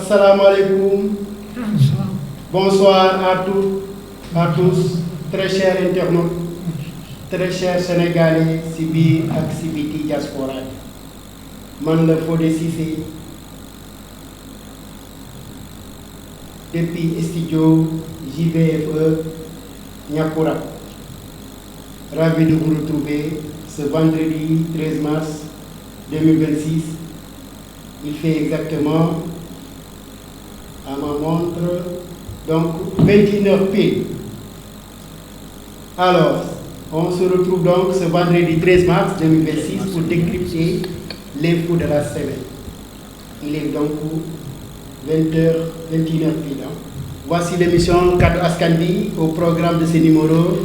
Assalamu alaikum. Bonsoir à toutes, à tous, très chers internautes, très chers Sénégalais, si biir ak si biti diaspora. Man la Fodé Cissé depuis studio JVFE Niakoura. Ravi de vous retrouver ce vendredi 13 mars 2026. Il fait exactement à ma montre donc 21h pile. Alors, on se retrouve donc ce vendredi 13 mars 2026 pour décrypter l'info de la semaine. Il est donc 20h, 21h pile. Voici l'émission Kaddu Askan Wi. Au programme de ce numéro,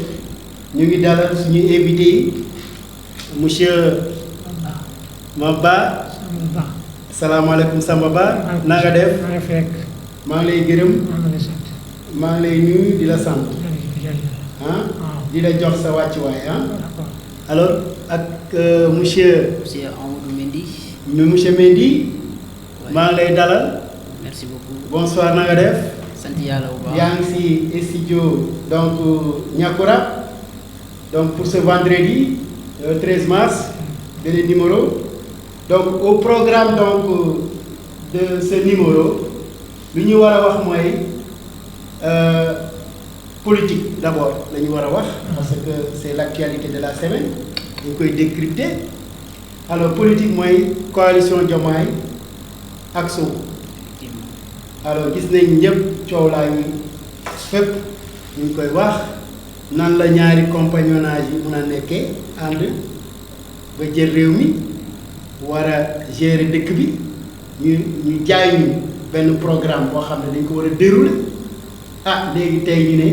ñu ngi dalal suñu invité monsieur Maba. Salaamaaleykum Samba Ba. Na nga def? maa ngi lay gërëm. maa ngi lay nuyu di la sant. di la jox sa wàccuwaay alors ak monsieur Amadou Mendy. monsieur Mendy. maa ngi lay dalal. Merci beaucoup. Bonsoir, na nga def? Sant yàlla bu baax. yaa ngi si studio donc Niakoura donc pour ce vendredi 13 mars beneen numéro. Donc au programme donc de ce numéro lu ñu war a wax mooy politique d'abord la ñu war a wax parce que c'est l'actualité de la semaine ñu koy décrypter. Alors politique mooy coalition Diomaye ak Sonko. Alors gis nañ ñëpp coow laa ngi fépp ñu ngi koy wax nan la ñaari compagnonnage yi mun a nekkee ànd ba jël réew mi war a gérer dëkk bi ñu jaay ñu benn programme boo xam ne dañ ko war a dérouler léegi tey ñu ne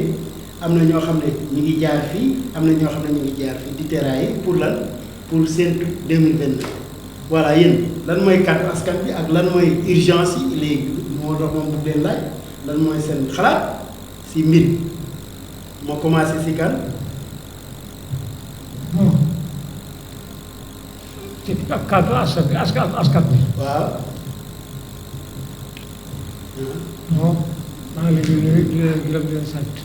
am na ñoo xam ne ñu ngi jaar fii am na ñoo xam ne ñu ngi jaar fii di terrailler pour lan pour séntu 2029. Voilà yéen lan mooy Kaddu Askan Wi ak lan mooy urgence yi léegi moo dox moom bu leen laaj lan mooy seen xalaat si mbir moo commencé si kan. ci Kaddu Askan Wi. waaw. bon maa ngi leen di nuyu di leen gërëm di leen sant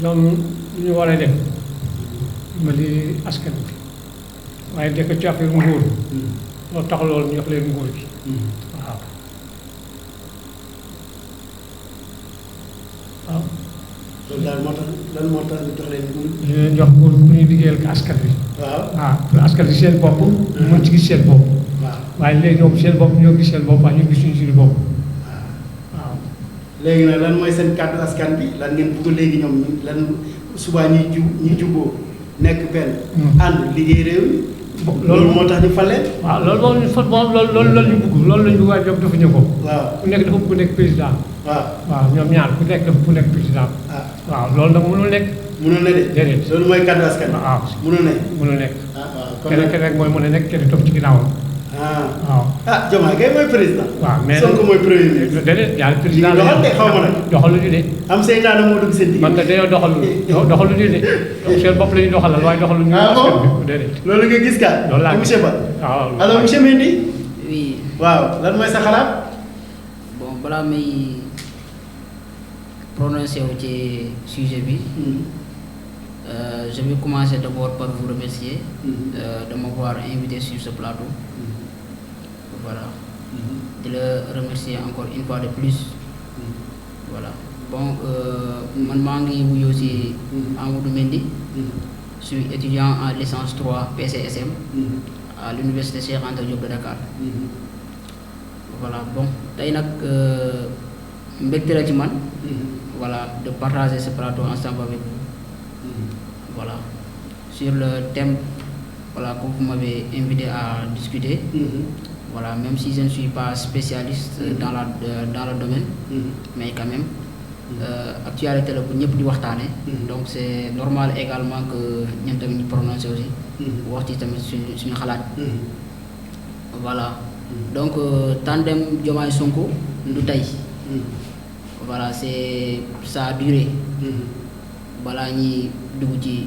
ñoom lu ñu war a def dimbali askan bi waaye dëkk ci affaire nguur loolu tax loolu ñu jox leen nguur gi waaw. waaw. loolu daal moo tax lan moo tax ñu jox leen nguur. ñu leen jox nguur bu ñuy liggéeyal ko askan bi. waaw pour askan bi seen bopp. ñu mën ci gis seen bopp. waaw waaye léegi ñoom seen bopp ñoo gis seen bopp waaye ñu gis suñu bopp. waaw. léegi nag lan mooy seen Kaddu Askan bi lan ngeen bëgg léegi ñoom lan subaa ñuy juboo nekk benn. ànd liggéey réew mi. loolu moo tax ñu fal leen. waaw loolu moom ñu fa moom loolu la ñu bëgg loolu la ñu bëgg waaye ñoom dafa ñëw ko. waaw ku nekk dafa bëgg nekk président. waaw waaw ñoom ñaar ku nekk dafa bëgg nekk président. waaw loolu nag mënul nekk. mënul ne de. déedéet loolu mooy Kaddu Askan. waaw mënul ne. mënul nekk. waaw kon keneen keneen mooy mën a nekk kenn topp ci ginnaawam. waaw. Diomaye kay mooy président. waaw mais Sonko mooy premier ministre. déedéet ñaari président doxal de xaw ma nag. doxaluñu de. am seytaane moo dugg seen digg. man de dañoo doxaluñu de seen bopp la ñuy doxalal waaye doxaluñu. bon déedéet. loolu nga gis ka. loolu laa monsieur Ba. waaw alors monsieur Mendy. Oui. waaw lan mooy sa xalaat. Bon balaa may prononcé wu ci sujet bi. Je vais commencer d'abord par vous remercier de m'avoir invité sur ce plateau. Voilà. De le remercier encore une fois de plus. Voilà. Bon, man maa ngi wuyoo ci Amadou Mendy. Je suis étudiant en licence 3 PCSM à l'université Cheikh Anta Diop de Dakar. Voilà. Bon, tey nag mbégte la ci man. Voilà, de partager ce plateau ensemble avec vous. Voilà, sur le thème voilà, que vous m'avez invité à discuter. Voilà, même si je ne suis pas spécialiste dans le domaine, mais quand même, actualité la bu ñëpp di waxtaane. Donc c'est normal également que ñun tamit ñu prononcer aussi. wax ci tamit suñu xalaat. Voilà, donc tandem Diomaye Sonko du tey. Voilà, ça a duré. balaa ñuy dugg ci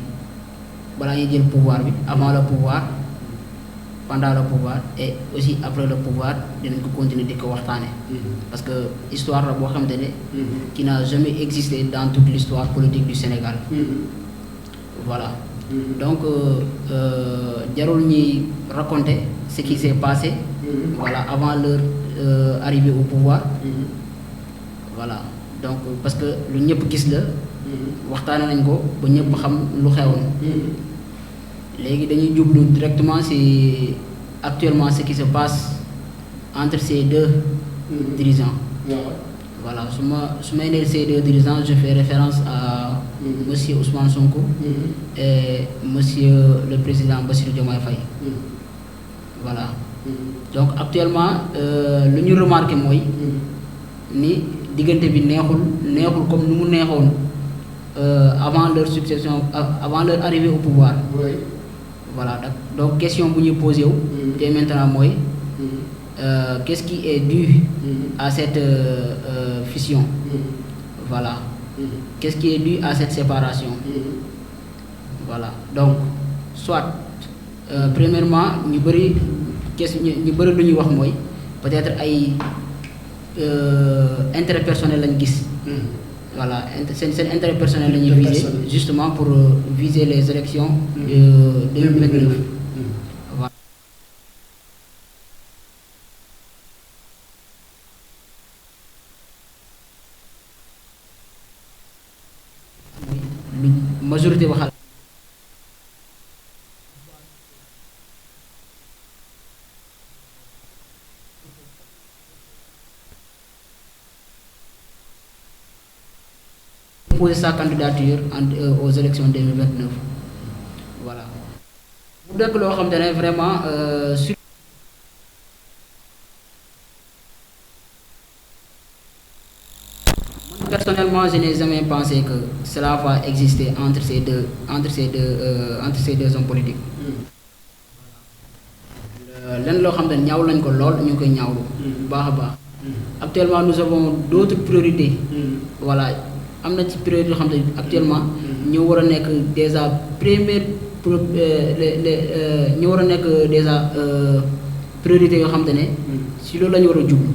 balaa ñuy jël pouvoir bi avant le pouvoir pendant le pouvoir et aussi après le pouvoir dinañ ko continuer di ko waxtaane parce que histoire la boo xamante ne qui n'a jamais existé dans toute l'histoire politique du Sénégal voilà donc jarul ñuy raconter ce qui s'est passé voilà avant leur arrivée au pouvoir voilà donc parce que lu ñëpp gis la waxtaane nañ ko ba ñëpp xam lu xewoon léegi dañuy jublu directement ci actuellement ce qui se passe entre ces deux dirigeants voilà su may nee ces deux dirigeants je fais référence à monsieur Ousmane Sonko et monsieur le président Bassirou Diomaye Faye voilà donc actuellement lu ñu remarqué mooy ni diggante bi neexul comme nu mu neexoon avant leur succession avant leur arrivée au pouvoir voilà donc question bu ñuy posé wu te maintenant mooy qu'est-ce qui est dû à cette fission voilà qu'est-ce qui est dû à cette séparation voilà donc soit premièrement ñu bëri lu ñuy wax mooy peut-être ay intérêt personnel lañ gis voilà seen intérêt personnel la ñuy viser justement pour viser les élections 2029 voilà majorité waxal poser sa candidature aux élections 2029 voilà bu dëkk loo xam te ne vraiment sur moi personnellement je n'ai jamais pensé que cela va exister entre ces deux hommes politiques lenn loo xam te ne ñaaw lañ ko lool ñu ngi koy ñaawlu bu baax a baax actuellement nous avons d'autres priorités voilà am na ci période yoo xam ne actuellement ñu war a nekk déjà première ñu war a nekk déjà priorité yoo xam ne si loolu la ñu war a jublu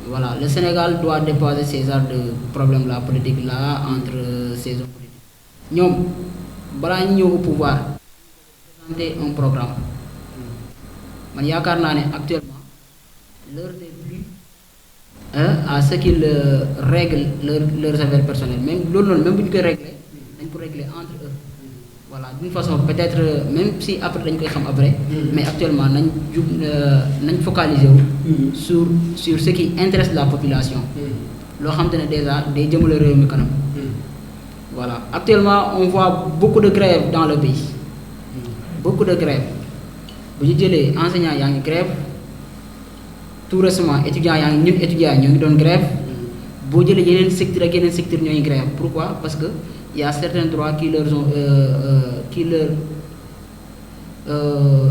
voilà le Sénégal doit dépasser ces genres de problèmes là politique là entre ces hommes politiques ñoom balaa ñu ñëw au pouvoir présenter un programme man yaakaar naa ne actuellement l'heure n'est plus à ce qu'ils règlent leurs affaires personnelles même loolu noonu même bu ñu koy régler dañ ko régler entre eux voilà d'une façon peut-être même si après dañ koy xam après mais actuellement nañ focaliser wu sur ce qui intéresse la population loo xam te ne déjà day jëmale réew mi kanam voilà actuellement on voit beaucoup de grèves dans le pays beaucoup de grèves bu ñu jëlee enseignants yaa ngi grève tout récemment étudiants yaa ngi ñun étudiants ñoo ngi doon grève boo jëlee yeneen secteur ak yeneen secteur ñoo ngi grève pourquoi parce que y a certains droits qui leur ont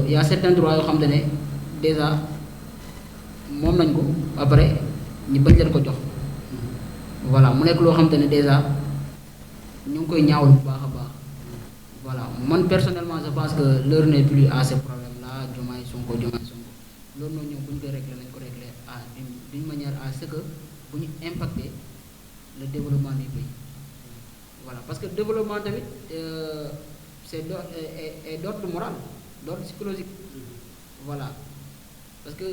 y a certains droits yoo xam te ne déjà moom nañ ko après ñu bañ leen ko jox voilà mu nekk loo xam te ne déjà ñu ngi koy ñaawlu bu baax a baax voilà man personnellement je pense que l'heure n'est plus à ce problème là Diomaye Sonko loolu noonu ñoom bu ñu koy régler nañ ko régler d'une manière à ce que bu ñu impacter le développement du pays voilà parce que développement tamit c'est d'ordre moral d'ordre psychologique voilà parce que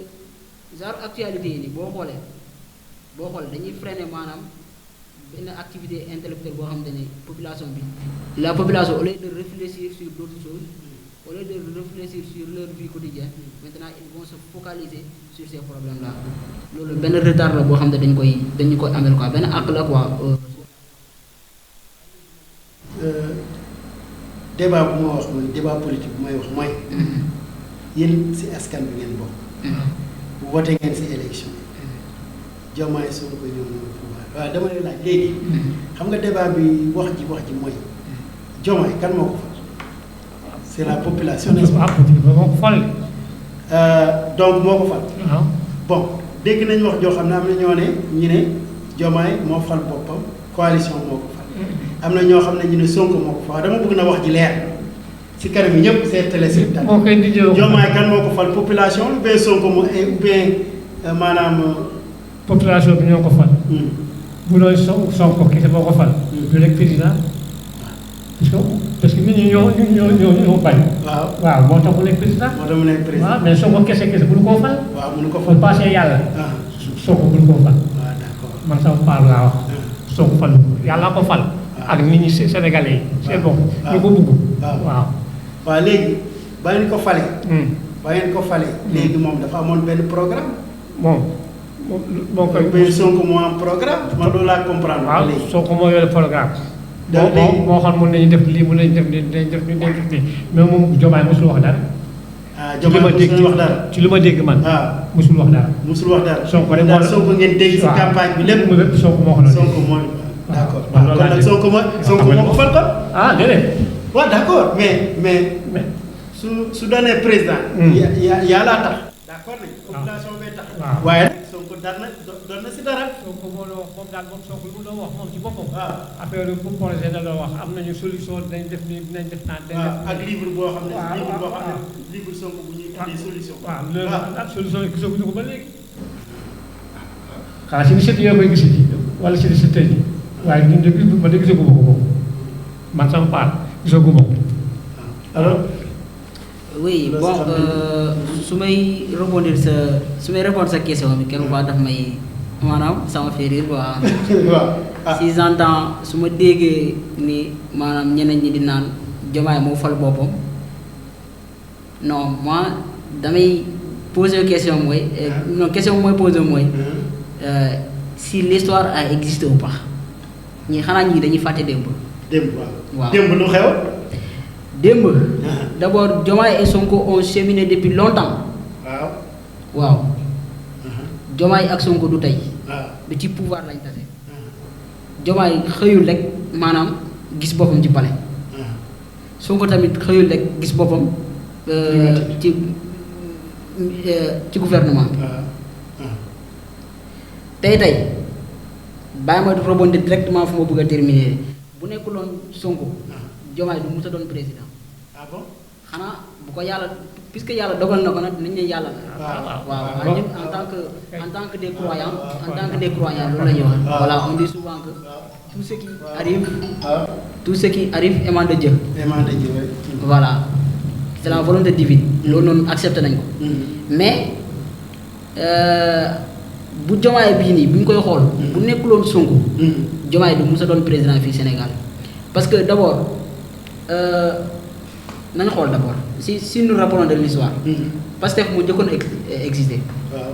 genre actualité yi nii boo xoolee dañuy freiner maanaam benn activité intellectuelle boo xamante ne population bi la population au lieu de réfléchir sur d'autres choses au lieu de réfléchir sur leur vie quotidienne maintenant ils vont se focaliser sur ces problèmes là loolu benn retard la boo xam ne dañu koy amel quoi benn àq la quoi. débat bu ma wax mooy débat politique bu may wax mooy yéen ci askan bi ngeen bokk. wote ngeen ci élection Diomaye Sonko ñëw na pouvoir waaw dama lay laaj léegi xam nga débat bi wax ji mooy Diomaye kan moo ko fal c'est la population n'est-ce pas moo ko fal donc moo ko fal bon dégg nañu wax joo xam ne am na ñoo ne ñu ne Diomaye moo fal boppam coalition moo ko fal am na ñoo xam ne ñu ne Sonko moo ko fal dama bëgg na wax ji leer si kanam ñëpp c'est téléspectateur. moo koy di jël Diomaye kan moo ko fal population ou bien Sonko ou bien maanaam. population bi ñoo ko fal. bu doon Sonko kese moo ko fal. du nekk président. parce que nit ñi ñoo bañ. waaw moo tax mu nekk président. moo tax mu nekk président waaw mais Sonko kese bu ñu koo fal. waaw mënu ko fal bu passé yàlla. Sonko bu ñu koo fal. waaw d'accord man sama paal laa wax. Sonko fal yàlla ko fal. ak nit ñi Sénégalais yi. seen bopp ñu ko bugg. waaw. waaw léegi ba ngeen ko fale. ba ngeen ko fale. léegi moom dafa amoon benn programme. moo koy. mais Sonko moo am programme. man loolu laa comprendre. waaw Sonko moo yore programme. moo xam mën nañu def lii mën nañu def nii dinañ def nii dinañ def nii mais moom Diomaye mosul wax dara. Diomaye mosul wax dara ci li ma dégg man. mosul wax dara. mosul wax dara. Sonko rek moo Sonko ngeen dégg si campagne bi lépp. lépp Sonko moo ko doon Sonko mooy d'accord. man loolu kon nag Sonko moo ko fal kon. déedéet. waaw d'accord mais su doonee président. yàlla tax. d'accord nañ population bay tax. waaye nag Sonko doon na si dara. Sonko moo doon wax moom daal moom Sonko lu mu doon wax moom ci boppam. affaire bu projet da doon wax am nañu solution dinañ def nii dinañ def naan. ak livre boo xam ne. livre Sonko bu ñuy tuddee solution. waaw loolu ak solution yi gisaguñu ko ba léegi. xanaa si recette yoo koy gis ji wala si recette yi waaye ñun de man de gisagu ma ko man sama part gisagu ma ko. alors. oui bon su may rebondir su may répondre sa question bi quelque part daf may maanaam ça me fait rire quoi. si j'entends su ma déggee ni maanaam ñeneen ñi di naan Diomaye moo fal boppam non moi damay poser question mooy. non question mooy poser mooy. si l'histoire a existé ou pas ñi xanaa ñii dañuy fàtte démb. démb waaw démb lu xew. démb. d'abord Diomaye et Sonko ont cheminé depuis longtemps. waaw. Diomaye ak Sonko du tey. du ci pouvoir lañ tase. Diomaye xëyul rek maanaam gis boppam ci palais. Sonko tamit xëyul rek gis boppam ci gouvernement. tey bàyyi ma rebondir directement fu ma bëgg a terminer bu nekkuloon Sonko. Diomaye du mës a doon président. bon. xanaa bu ko yàlla puisque yàlla dogal na ko nag nañ ne yàlla la. waaw ñun en tant que des croyants loolu la ñuy wax. voilà on dit souvent que tout ce qui arrive émane de Dieu. émane de Dieu. voilà c'est la volonté divine. loolu noonu accepté nañ ko. mais bu Diomaye bii nii bu ñu koy xool. bu nekkuloon Sonko. Diomaye du mës a doon président fii Sénégal parce que d'abord. nañu xool d'abord si nous rappelons de l'histoire. Pastef mu jëkkoon existé. waaw.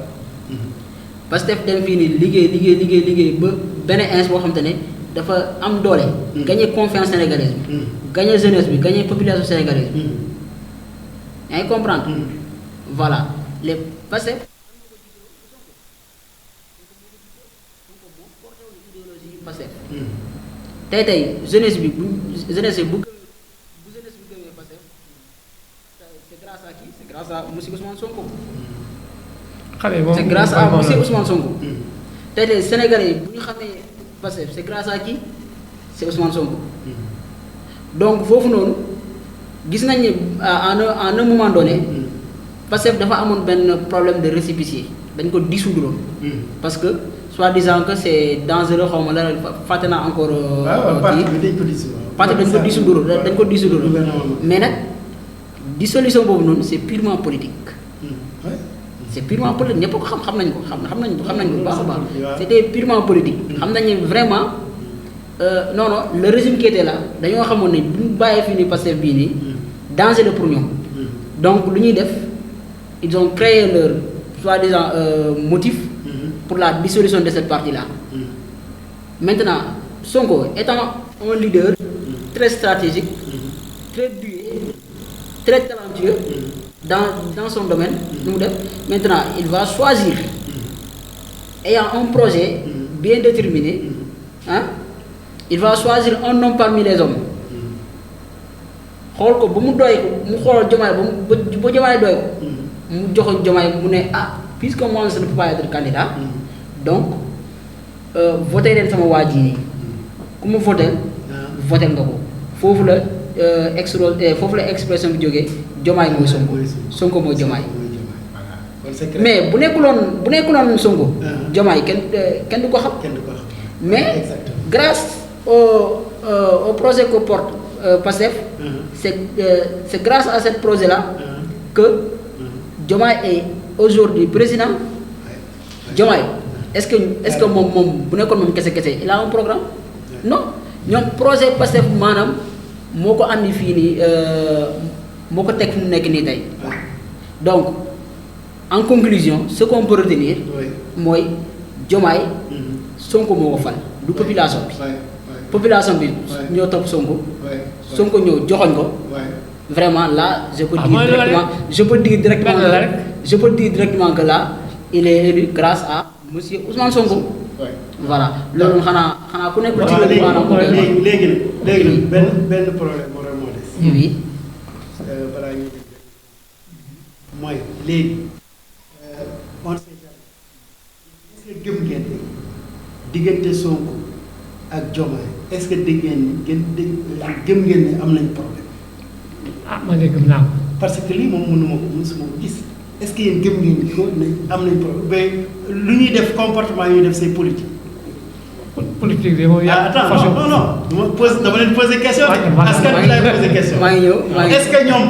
Pastef dem fii nii liggéey ba benn ins boo xam te ne dafa am doole. gagner confiance sénégalaise bi. gagner jeunesse bi gagner population sénégalaise bi. yaa ngi comprendre. voilà les Pastef. Pastef. tey jeunesse bi bu. C'est grâce à monsieur Ousmane Sonko. C'est grâce à monsieur Ousmane Sonko. tey Sénégalais yi bu ñu xamee Pastef c'est grâce à qui c'est Ousmane Sonko. donc foofu noonu gis nañ ne à un moment donné Pastef dafa amoon benn problème de récépissé dañ ko dissoudre parce que soi-disant que c'est dangereux xaw ma la fàtte naa encore. parti bi dañ ko dissoudre mais nag. dissolution boobu noonu c'est purement politique. C'est purement politique ñëpp ko xam nañ ko xam nañ ko bu baax a baax. C'était purement politique. xam nañ ne vraiment non le régime qui était là dañoo xamoon ne bu ñu bàyyee fii nii Pastef bii nii danger la pour ñoom. donc lu ñuy def ils ont créé leur soi-disant motif pour la dissolution de cette partie-là. Maintenant Sonko étant un leader très stratégique, très doué, très talentueux dans son domaine. Maintenant, il va choisir, ayant un projet bien déterminé, il va choisir un homme parmi les hommes. xool ko ba mu doy ko mu xool Diomaye ba Diomaye doy ko mu jox Diomaye mu ne puisque moi je ne peux pas être candidat, donc voté leen sama waa ji nii ku mu voté nga ko foofu la foofu la expression bi jógee Diomaye mooy Sonko Sonko mooy Diomaye mais bu nekkuloon Sonko Diomaye kenn du ko xam mais grâce au projet que porte PASTEF c'est grâce à ce projet là que Diomaye est aujourd'hui président. Diomaye est-ce que moom bu nekkoon moom kese il a un programme non ñoom projet PASTEF maanaam moo ko andi fii nii moo ko teg fu mu nekk nii tey donc en conclusion ce qu'on peut retenir mooy Diomaye Sonko moo ko fal du population bi population bi ñoo topp Sonko ñëw joxoñ ko vraiment là je peux dire directement que là il est élu grâce à monsieur Ousmane Sonko. voilà loolu xanaa ku nekkul ci loolu maanaam léegi benn problème moo des. oui. balaa ñuy dégg mooy léegi on sait jamais est-ce que gëm ngeen diggante Sonko ak Diomaye est-ce que dégg ngeen gëm ngeen ne am nañ problème. man de gëm naa ko. parce que lii moom mësuma ko gis est-ce que yéen gëm ngeen ko ne am nañ problème mais lu ñuy def comportement yi ñuy def c'est politique. politique de moom yaa. attends non dama leen poser question de. askan bi laay poser question. maa ngi ñëw est-ce que ñoom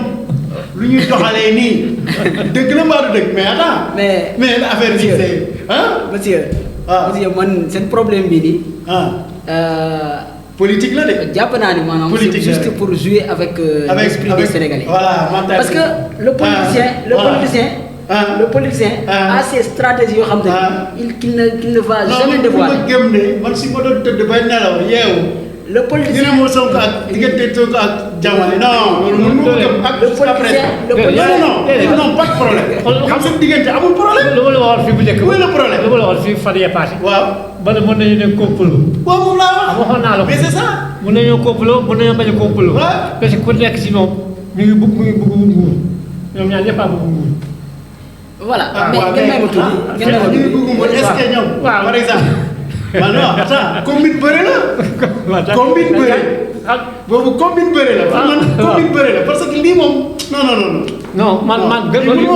lu ñuy doxalee nii dëgg la mbaa du dëgg mais attends. mais affaire bi c'est monsieur. monsieur man seen problème bi nii. politique la de. jàpp naa ni maanaam c'est juste pour jouer avec l'esprit des Sénégalais. voilà parce que le politicien a ses stratégies yoo xam ne qu'il ne va jamais dévoiler. non gëm ne man si ma doon tëdd bay nelaw yeewu. le politicien dina moo Sonko ak diggante Sonko ak Diomaye non loolu mënu ma gëm ak. non pas de problème. xam seen diggante amul problème. lu ma la waxoon fii bu njëkk. où est le problème. lu ma la waxoon fii fan yee passé. waaw. ba ne mën nañu ne complot. waaw moom laa wax. waxoon naa la ko mais c'est ça. mën nañoo complot mën nañoo bañ a complot. parce que ku nekk si ñoom mi ngi bëgg nguur ñoom ñaar ñëpp a bëgg nguur. voilà mais ngeen may ma tuuti. est-ce que ñoom. par exemple. non attends combine bëre la. combine bëre. boobu combine bëre la. combine bëre la parce que lii moom non man gën lu ma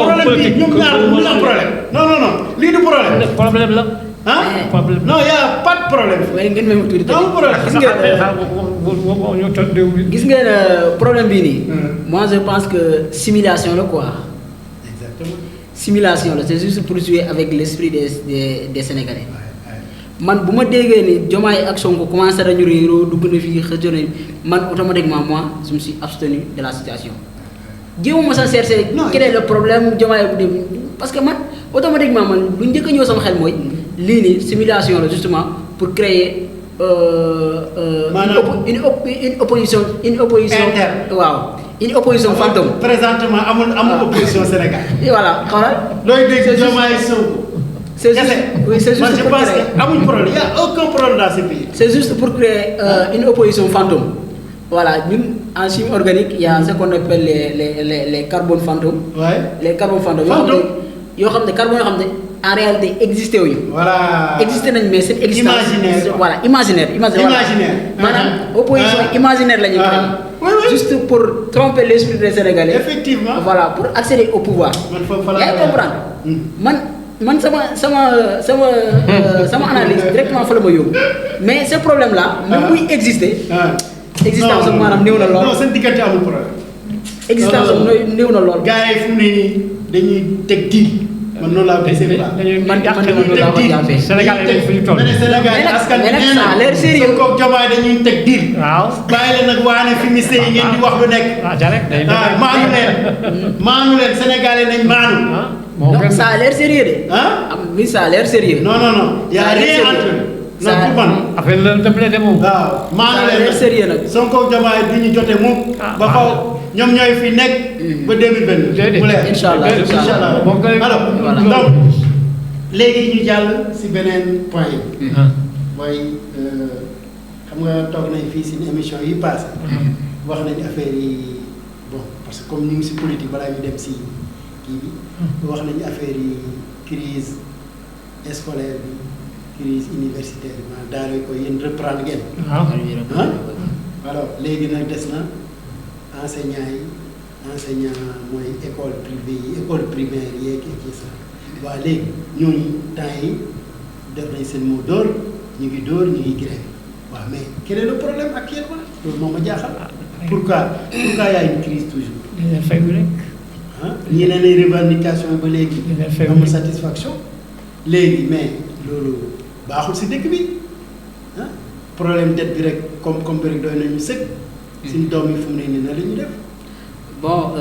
wax politique ñoom ñaar du la problème. non lii du problème. problème la. problème non y a pas de problème. waaye ngeen may ma tuuti amul problème. gis ngeen problème bii nii. moi je pense que simulation la quoi. simulation là, c'est juste pour jouer avec l'esprit des Sénégalais. Man bu ma déggee ni Diomaye ak Sonko commencé nañu réeroo dugg na fii xëjoo nañu man automatiquement moi je me suis abstenu de la situation. jéemuma sa chercher quel est le problème Diomaye bu dem parce que man automatiquement man lu njëkk a ñëw sama xel mooy lii nii simulation la justement pour créer une opposition interne. waaw une opposition fantôme. présentement amul opposition Sénégal. voilà xoolal. looy dégg Diomaye Sonko. c'est juste pour créer. amul problème, il y a aucun problème dans ce pays. C'est juste pour créer une opposition fantôme. Voilà, nous, en chimie organique, il y a ce qu'on appelle les carbones fantômes. Ouais. Les carbones fantômes. Ils ont des carbones en réalité existent. Voilà. Existent, mais c'est existant. Imaginaire. Voilà, imaginaire. Madame, opposition imaginaire. Oui. Juste pour tromper l'esprit des Sénégalais. Effectivement. Voilà, pour accéder au pouvoir. Il faut comprendre. sama analyse directement fa la ma yóbbu mais ce problème là même buy exister existence am maanaam néew na lool non seen diggante amul problème existence am néew na lool gars yi fu mu ne nii dañuy teg diil man noonu laa gisee man noonu laa ko jàppee Sénégal yi fu ñu toll Sénégal askan bi nee na l'air sérieux ko Diomaye dañuy teg diil waaw bàyyi leen nag waane fi mi sey ngeen di wax lu nekk maanu leen Sénégalais nañ maanu donc ça a l'air sérieux de. Oui, ça a l'air sérieux. Non. Il n'y a rien entre eux. Non, pour moi. Après, le temple de mots. Ça a l'air sérieux. Son corps Diomaye du ñu jote moom. ba xaw ñoom ñooy fi nekk. ba 2022. Inch'Allah. Alors donc léegi ñu jàll si beneen point yi. mooy xam nga toog nañ fii si émission yi passé wax nañ affaire yi bon parce que comme ñu ngi si politique balaa ñu dem si. wax nañu affaire yi crise scolaire bi crise universitaire bi maanaam daanaka ko yéen reprendre ngeen. alors léegi nag des na enseignants mooy école privée yi école primaire yeeg et tout ça waaw léegi ñooñu temps yi def nañ seen mot d'ordre ñu ngi dóor ñu ngi grève waaw mais quel est le problème actuellement loolu moo ma jaaxal. pourquoi y a une crise toujours. dina fayu rek. ah ñi ne lay revendication ba léegi. amul satisfaction léegi mais loolu baaxul si dëkk bi ah problème dette bi rek comme bi rek doy nañu sëg. suñu doom yi fu mu ne nii na la ñu def. bon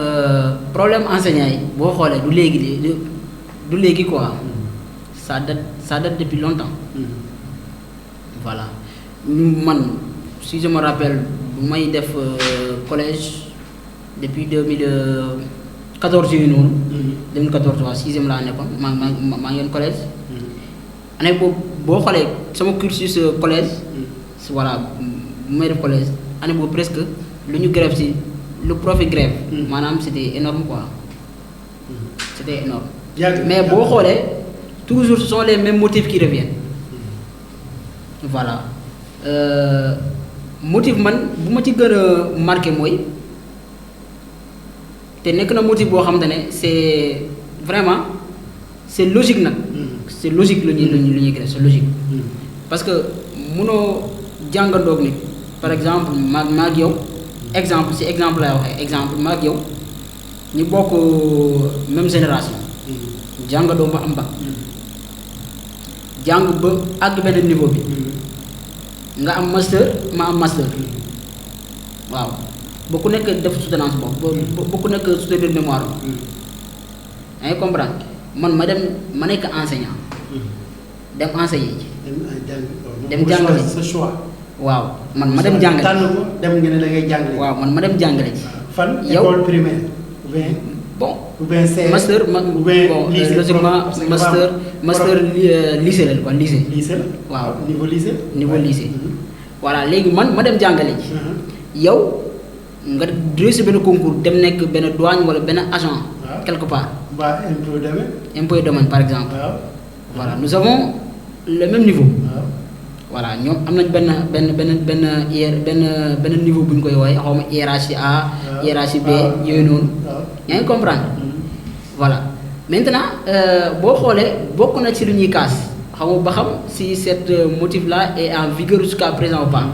problème enseignant yi boo xoolee du léegi quoi ça date depuis longtemps. Voilà man si je me rappelle bu may def collège depuis 2014 yooyu noonu. 2014 waaw 6e laa nekkoon maa ngi yoon collège. année boobu boo xoolee sama cursus collège. voilà bu may def collège année boobu presque lu ñu grève si lu prof grève. maanaam c'était énorme quoi. C'était énorme. Mais boo xoolee toujours ce sont les mêmes motifs qui reviennent. Voilà motif man bu ma ci gën a marqué mooy te nekk na motif boo xamante ne c'est vraiment c'est logique nag. C'est logique lu ñuy grève c'est logique. Parce que mënoo jàngandoog nit par exemple maag yow exemple si exemple lay waxee exemple maag yow ñu bokk même génération. jàngandoo ba am ba jàng ba àgg benn niveau bi. nga am master ma am master waaw ba ku nekk def soutenance boobu ba ku nekk soutenir mémoire yaa ngi comprendre man ma nekk enseignant dem enseigner ji dem jàngale sa choix waaw man ma dem jàngale tànn ko dem nga ne da ngay jàngale waaw man ma dem jàngale ji fan école primaire bon ou bien c'est master bon logiquement master lycée la quoi lycée la waaw niveau lycée voilà léegi man ma dem jàngale ji yow nga réussir benn concours dem nekk benn douane wala benn agent quelque part impôt et domaine par exemple voilà nous avons le même niveau voilà ñoom am nañ benn niveau bu ñu koy wooye xaw ma hiérarchie A hiérarchie B yooyu noonu yaa ngi comprendre voilà maintenant boo xoolee bokk na ci lu ñuy kaas xaw ma ba xam si cette motif là est en vigueur jusqu'à présent ou pas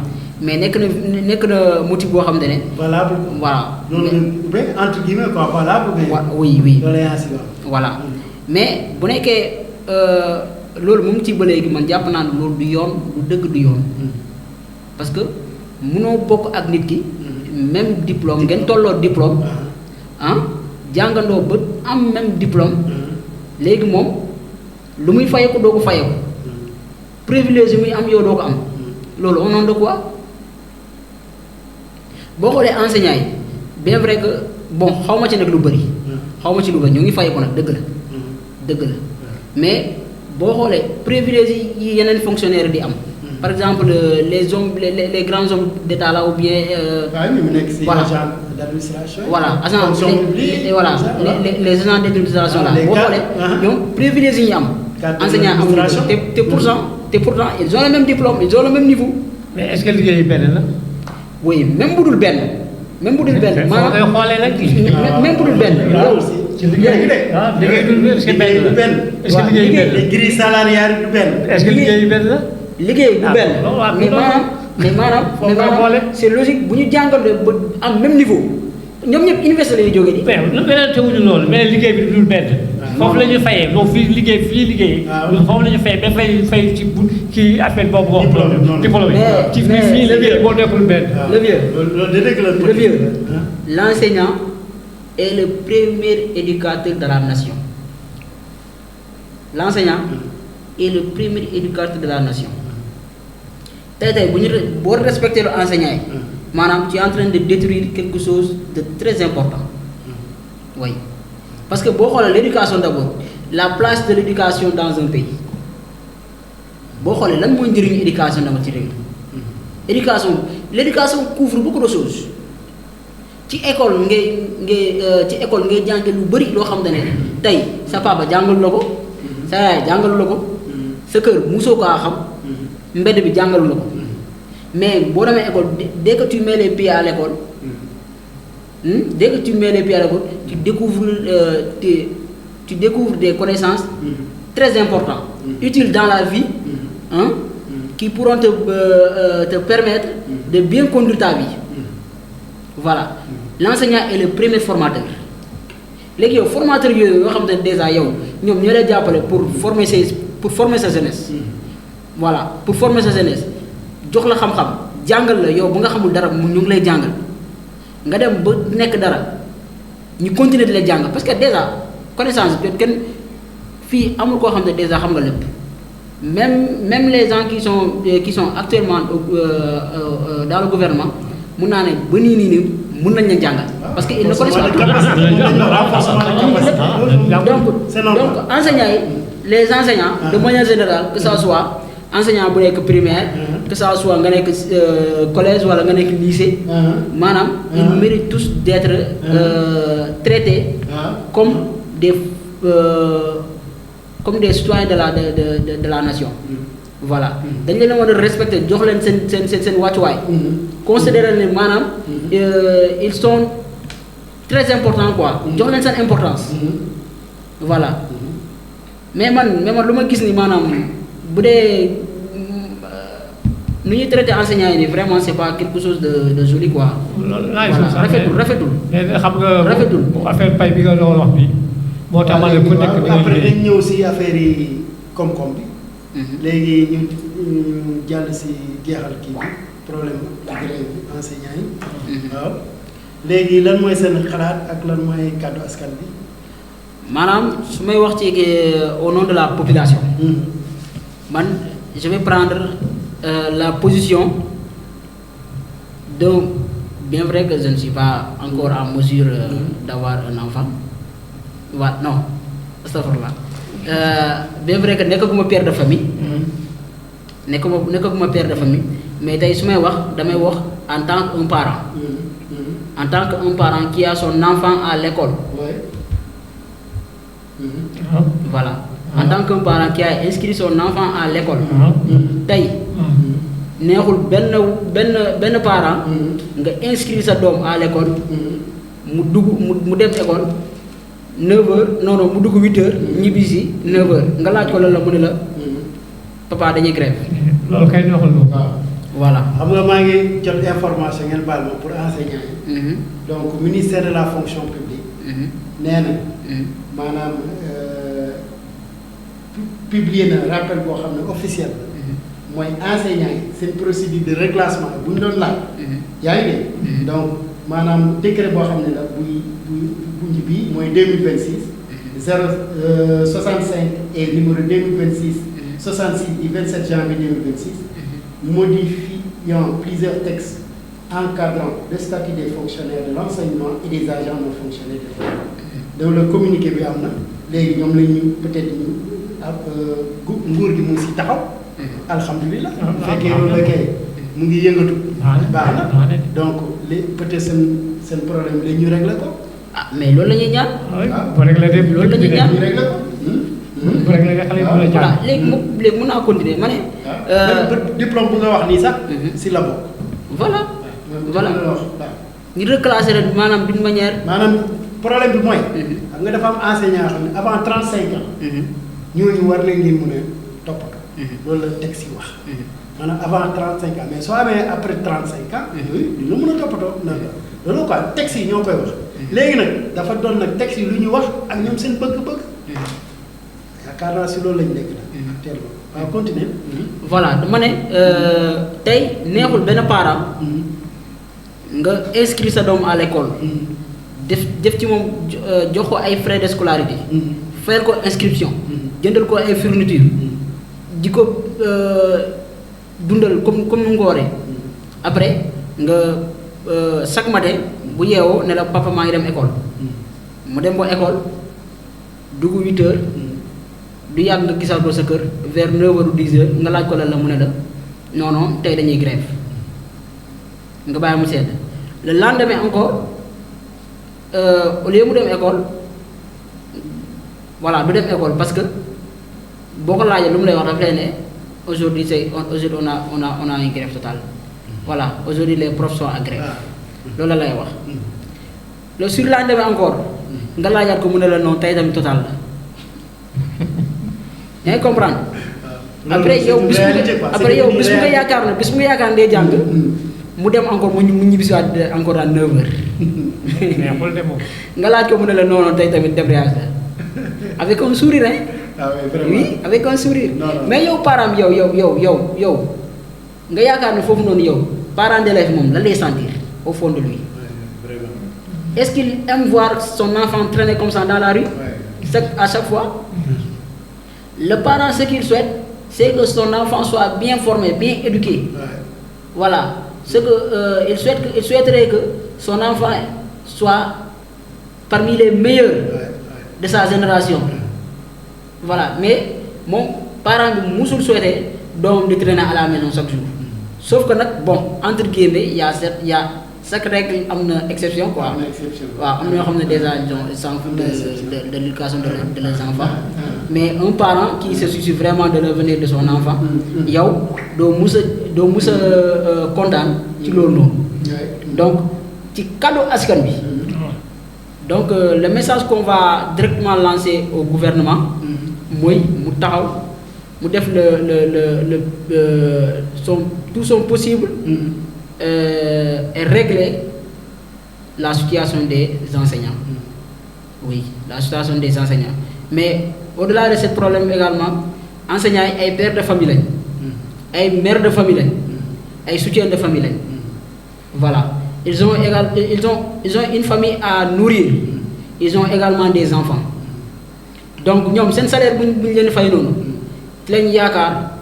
mais nekk na motif boo xam ne valable voilà entre guillemets quoi valable oui voilà mais bu nekkee loolu mu ngi ci ba léegi man jàpp naa ne loolu du yoon du dëgg du yoon parce que mënoo bokk ak nit ki même diplôme ngeen tolloo diplôme jàngandoo ba am même diplôme léegi moom lu muy fayeeku doo ko fayeeku privilège muy am yow doo ko am loolu au nom de quoi boo xoolee enseignants yi bien vrai que bon xaw ma ci nag lu bëri xaw ma ci lu bëri ñu ngi fayeeku nag dëgg la mais boo xoolee privilège yi yeneen fonctionnaires di am par exemple les grands hommes d'État là ou bien voilà agent voilà les agents d'administration là boo xoolee ñoom privilège yi ñu am enseignants amuñu te pourtant ils ont le même diplôme ils ont le même niveau. mais est-ce que liggéey benn la. oui même bu dul benn maanaam même bu dul benn ci liggéey bi de liggéey du est-ce que benn la est-ce que liggéey benn la grille salariale du benn est-ce que liggéey benn la liggéey du benn mais maanaam c'est logique bu ñu jàngalee ba am même niveau ñoom ñëpp université la ñuy jógee di mais beneen tewuñu loolu mais liggéey bi dul benn foofu la ñu fayee moom fii liggéey foofu la ñu fayee ba fay ci appel boobu wax diplôme ci fii liggéey boo nekkul benn le vieux l'enseignant est le premier éducateur de la nation. L'enseignant est le premier éducateur de la nation. tey bu ñu boo respecter l'enseignant yi maanaam tu es en train de détruire quelque chose de très important. Oui parce que boo xoolee l'éducation d'abord la place de l'éducation dans un pays boo xoolee lan mooy njëriñu éducation dama ci réew l'éducation couvre beaucoup de choses. ci école ngay jànge lu bari loo xam ne tey sa papa jàngalu la ko sa yaay jàngalu la ko sa kër musoo kaa xam mbedd bi jàngalu la ko mais boo demee école dès que tu mets les pieds à l'école dès que tu mets les pieds à l'école tu découvres des connaissances très importantes utiles dans la vie hein, qui pourront te permettre de bien conduire ta vie voilà l'enseignant est le premier formateur léegi yow formateur yooyu yoo xam ne déjà yow ñoom ñoo lay jàppale pour former sa jeunesse voilà pour former sa jeunesse jox la xam-xam jàngal la yow ba nga xamul dara ñu ngi lay jàngal nga dem ba nekk dara ñu continuer di la jàng parce que déjà connaissance bi kenn fii amul koo xam ne déjà xam nga lépp même les gens qui sont actuellement dans le gouvernement mun naa ne ba nii mun nañ la jàngal parce que ils ne connaissent pas donc enseignants yi les enseignants de manière générale que ça soit enseignant bu nekk primaire que ça soit nga nekk collège wala nga nekk lycée maanaam ils méritent tous d'être traités comme des citoyens de la nation voilà dañ leen a war a respecter jox leen seen wàccuwaay considérer leen maanaam ils sont très importants quoi jox leen seen importance voilà mais man lu ma gis ni maanaam bu dee nu ñuy traité enseignants yi nii vraiment c'est pas quelque chose de joli quoi. rafetul. mais xam nga rafetul affaire pay bi nga doon wax bi moo tax ma ne ku nekk après dañ ñëw si affaire yi koom-koom bi. léegi ñu jàll si jeexal kii bi problème grève bi enseignants yi. waaw léegi lan mooy seen xalaat ak lan mooy kàddu askan bi. maanaam su may wax ci au nom de la population. man je vais prendre la position de bien vrai que je ne suis pas encore en mesure d'avoir un enfant non astafurlah bien vrai que nekkaguma père de famille. nekkaguma père de famille mais tey su may wax damay wax en tant qu'un parent. en tant qu'un parent qui a son enfant à l'école. Voilà. En tant qu'un parent qui a inscrit son enfant à l'école. tey neexul benn parent nga inscrit sa doom à l'école mu dem école 9h non mu dugg 8h ñibbisi 9h nga laaj ko loolu la mu ne la papa dañuy grève. loolu kay neexul moom. voilà xam nga maa ngi jot information ngeen baal ma pour enseignants yi. donc ministère de la fonction publique. nee na maanaam publier na rappel boo xam ne officiel la. mooy enseignants yi seen procédure de reclassement bu ñu doon laaj. yaa ngi dégg. donc maanaam décret boo xam ne la bu bi mooy 2026. 065 et numéro 2026 66 du 27 janvier 2026. modifiant plusieurs textes encadrant le statut des fonctionnaires de l'enseignement et des agents non fonctionnaires de l'État. donc le communiqué bi am na léegi ñoom la ñu peut-être ñu nguur gi mu ngi si taxaw. alhamdulilah. bu fekkee loolu la kay mu ngi yëngatu. baax na donc li peut-être seen problème la ñu régler ko. ah mais loolu la ñuy ñaan. bu régler dem loolu la ñuy ñaan ñu régler ko. bu régler xale yi mën a jaar. léegi mën naa continuer ma ne. diplôme bu nga wax nii sax. si la bokk. voilà ñu reclasser leen maanaam d'une manière. maanaam problème bi mooy. xam nga dafa am enseignant xam ne avant 35 ans. ñooñu war nañ leen mën a toppatoo. loolu la texte yi wax. maanaam avant 35 ans mais soo amee après 35 ans. yooyu dina mën a toppatoo loolu quoi texte yi ñoo koy wax. léegi nag dafa doon nag texte yi lu ñu wax ak ñoom seen bëgg-bëgg. yaakaar naa si loolu lañ nekk nag. actuellement waaw continuer. voilà dama ne tey neexul benn parent. nga inscrit sa doom à l'école. def ci moom jox ko ay frais de scolarité. fayal ko inscription. jëndal ko ay fourniture. di ko dundal comme nu mu ko waree. après nga chaque matin bu yeewoo ne la papa maa ngi dem école. mu dem ba école dugg 8h. du yàgg nga gisal ko sa kër vers 9h ou 10h nga laaj ko la mu ne la non tey dañuy grève nga bàyyi mu sedd le lendemain encore au lieu mu dem école voilà du dem école parce que boo ko laajee lu mu lay wax daf lay ne aujourd'hui on a une grève totale voilà aujourd'hui les profs sont en grève loolu la lay wax le surlendemain encore nga laajaat ko mu ne la non tey tamit total la yaa ngi comprendre après yow bis bu nga yaakaar ne day jàng mu dem encore mu ñibbisiwaat encore à 9h nga laaj ko mu ne la non tey tamit débrayage la avec un sourire hein. Ah oui, vraiment. Oui, avec un sourire. Non. Mais yow parent yow nga yaakaar ne foofu noonu yow parent d'élève moom lan lay sentir au fond de lui. Ouais, vraiment. Est-ce qu'il aime voir son enfant traîner comme ça dans la rue? Ouais. À chaque fois. Le parent, ce qu'il souhaite, c'est que son enfant soit bien formé, bien éduqué. Ouais. Voilà. Ce que il souhaiterait que son enfant soit parmi les meilleurs de sa génération. Voilà, mais mon parent bi musul souhaité doomam di traîner à la maison chaque jour. Sauf que nag bon entre guillemets il y a chaque règle am na exception quoi. Am na exception. waaw am na ñoo xam ne déjà ils s'en foutent de l'éducation de leurs enfants. Mais un parent qui se soucie vraiment de l'avenir de son enfant. yow doo mus a kontaan ci loolu noonu. Donc ci cadeau askan bi. Donc le message qu'on va directement lancer au gouvernement. mooy mu taxaw mu def tout son possible et régler la situation des enseignants. Oui, la situation des enseignants. Mais au-delà de ce problème également, enseignants yi ay pères de famille lañ ay mères de famille lañ ay soutiens de famille lañ. Voilà, ils ont une famille à nourrir. Ils ont également des enfants. Donc ñoom seen salaire bu ñu leen fay noonu lañ yaakaar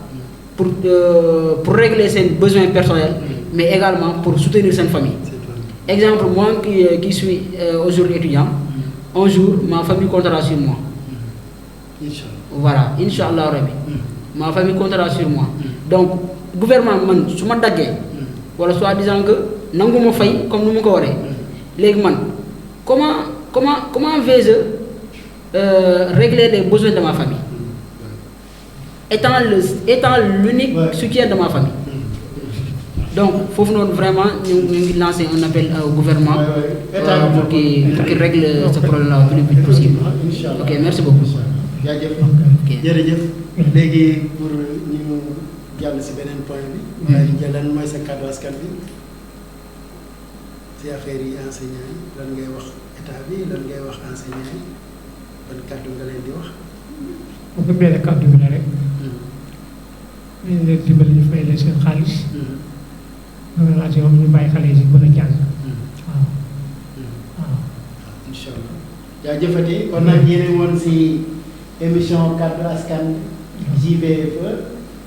pour régler seen besoins personnels mais également pour soutenir seen famille. Exemple, moi qui suis aujourd'hui étudiant, un jour ma famille comptera sur moi. Voilà, Inch'Allah Rabbi. Ma famille comptera sur moi. Donc gouvernement man su ma daggee wala soit disant que nangu ma fay comme nu mu ko waree léegi man comment vais-je régler les besoins de ma famille étant l'unique soutien de ma famille. Donc foofu noonu vraiment ñu ngi lancer un appel au gouvernement pour qu'il règle ce problème-là le plus vite possible. Ok, merci beaucoup. jaajëf jërëjëf léegi pour ñu jàll si beneen point bi. waaye lan mooy sa kàddu askan bi si affaire yi enseignants yi lan ngay wax état bi lan ngay wax enseignants yi ban kàddu nga leen di wax. bu ko benn kàddu bi la rek. ñu leen dimbali ñu fay leen seen xaalis. relation ñu bàyyi xale yi si gën a jàng. waaw waaw. incha allah jaajëfati kon nag yéen woon si émission kaddu askan JVFE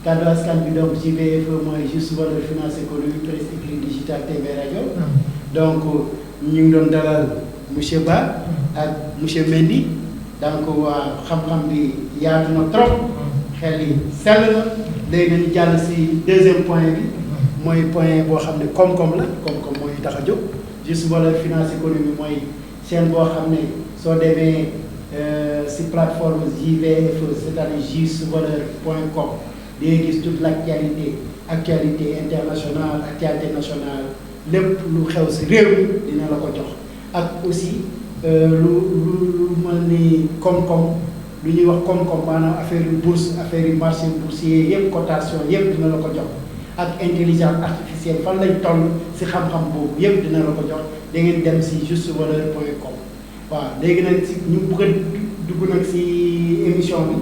kaddu askan bi donc JVFE mooy juste valeur finance économique presse écrite digital TV rajo. donc ñu ngi doon dalal monsieur Ba ak monsieur Mendy donc waa xam-xam bi yaatu na trop xel yi sell na léegi nañu jàll si deuxième point bi. mooy point boo xam ne koom-koom la koom-koom mooy tax a jóg juste valeur finance économie mooy chaîne boo xam ne soo demee si plateforme JVFE c'est-à-dire justvaleur.com di nga gis toute l'actualité internationale actualité nationale lépp lu xew si réew mi dina la ko jox ak aussi lu mel ni koom-koom lu ñuy wax koom-koom maanaam affaire yu bourse affaire yu marché boursier yëpp cotation yëpp dina la ko jox. ak intelligence artificielle fan lañ toll si xam-xam boobu yëpp dina la ko jox da ngeen dem si justvaleur.com waaw léegi nag si ñu bëgg a dugg nag si émission bi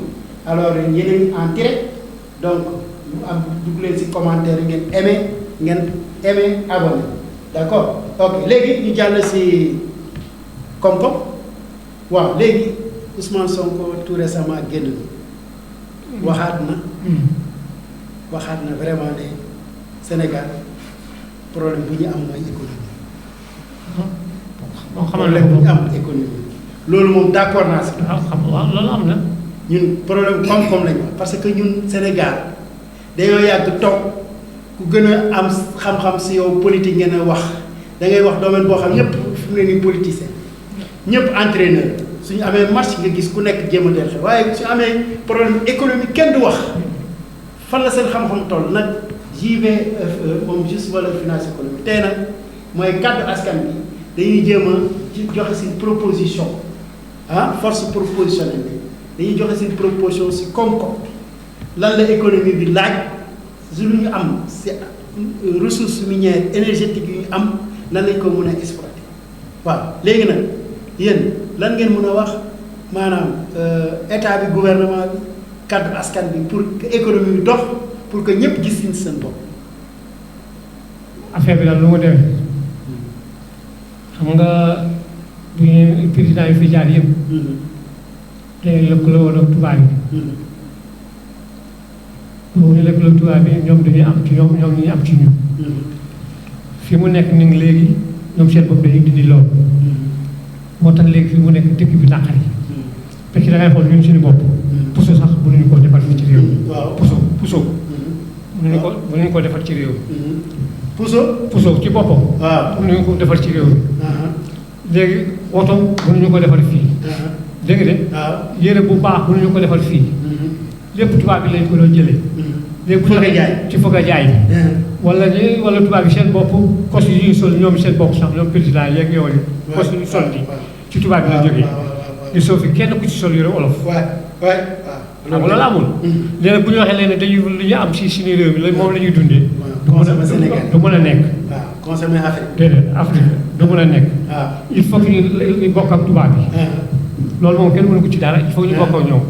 alors yéen en direct donc ñu am dugg leen si commentaire ngeen aimé abonné d'accord ok léegi ñu jàll si koom-koom waaw léegi Ousmane Sonko tout récemment génn waxaat na vraiment ne Sénégal problème bu ñu am mooy économie. problème bu ñu am économie loolu moom d'accord naa si. waaw loolu am na. ñun problème koom-koom lañu parce que ñun Sénégal dañoo yàgg toog ku gën a am xam-xam si yow politique ngeen a wax da ngay wax domaine boo xam ñëpp fu mu ne nii politicien ñëpp entraîneur suñu amee match nga gis ku nekk jéem a dellu waaye su amee problème économique kenn du wax. fan la seen xam-xam toll nag JVFE moom juste valeur finance économique tey nag mooy kaddu askan bi dañuy jéem a joxe seen proposition force propositionnelle dañuy joxe seen proposition si koom-koom lan la économie bi laaj si lu ñu am si ressources minières énergétiques yu ñu am nan lañ ko mën a exploiter waaw léegi nag yéen lan ngeen mën a wax maanaam état bi gouvernement bi kaddu askan bi pour que économie bi dox pour que ñëpp gis seen bopp. affaire bi daal lu mu demee xam nga bu ñu président yi fi jaar yëpp. dañuy lëkkaloo woon ak tubaab yi. bu ñu lëkkaloo tubaab yi ñoom dañuy am ci ñoom ñoom ñu am ci ñun. fi mu nekk ni léegi ñoom seen bopp dañuy dindi loolu. moo tax léegi fi mu nekk dëkk bi naqari. parce que da ngay xool ñun suñu bopp. puso sax mënuñu koo defar fii ci réew mi. waaw puso. mënuñu ko defar ci réew mi. puso ci boppam. waaw mënuñu ko defar ci réew mi. léegi oto mënuñu ko defar fii. dégg nga de. waaw yére bu baax mënuñu ko defar fii. lépp tubaab bi lañ ko doon jëlee. léegi bu ci foog a jaay. wala tubaab bi seen bopp kos yi ñuy sol ñoom seen bopp sax ñoom président yeeg yooyu. kos yi ñu sol di ci tubaab bi la jógee. di soo fi kenn ku ci sol yore olof. xam nga loolu amul. léegi bu ñu waxee leen dañuy lu ñu am si suñu réew mi moom la ñuy dundee. du mën a nekk. waaw consommer Afrique. déedéet Afrique du mën a nekk. il faut que ñu bokk ak tubaab bi. loolu moom kenn mënu ko ci dara il faut ñu bokk ak ñoom.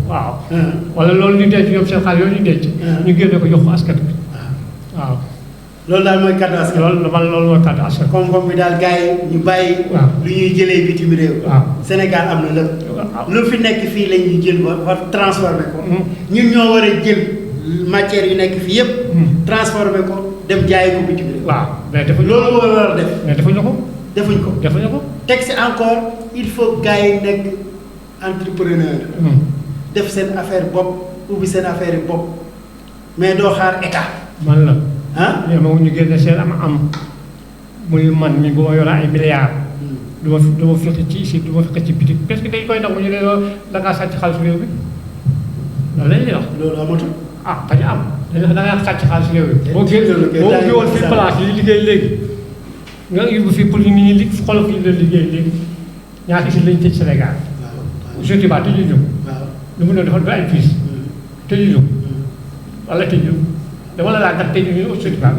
waaw. wala loolu ñu denc ñoom seen xaalis yooyu ñu denc. ñu génne ko jox ko askan bi. waaw. loolu daal mooy kàddu askan. loolu mooy kàddu askan. koom-koom bi daal gars yi ñu bàyyi. waaw lu ñuy jëlee bitim réew. waaw Sénégal am na lépp. lu fi nekk fii la ñuy jël ba transformé ko. ñun ñoo war a jël matière yu nekk fii yëpp. transformé ko dem jaayi ko bitim réew. waaw mais defuñu loolu moo war a def. mais defuñu ko. defuñ ko. teg si encore il faut gars yi nekk entrepreneur. def seen affaire bopp ubbi seen affaire yi bopp mais doo xaar état. man la. mais moom ñu génne seen am muy man mi bu ma yore ay milliards. du ma fexe ci bitik parce que dañ koy nangu ñu ne da ngaa sàcc xaalis réew bi loolu lañ lay wax. loolu amatul. dañu am dañu wax da ngaa sàcc xaalis réew bi. boo ubbi woon fii place yi liggéey léegi nga yóbbu fii pour nit ñi li xoolal fi ñu doon liggéey léegi ñaata usine lañ tëj Sénégal. waaw je ba tëjuñu ñu. waaw lu mu doon defar ba ay puces. tëjuñu wala tëjuñu dama la laaj ndax tëjuñu aussi ba.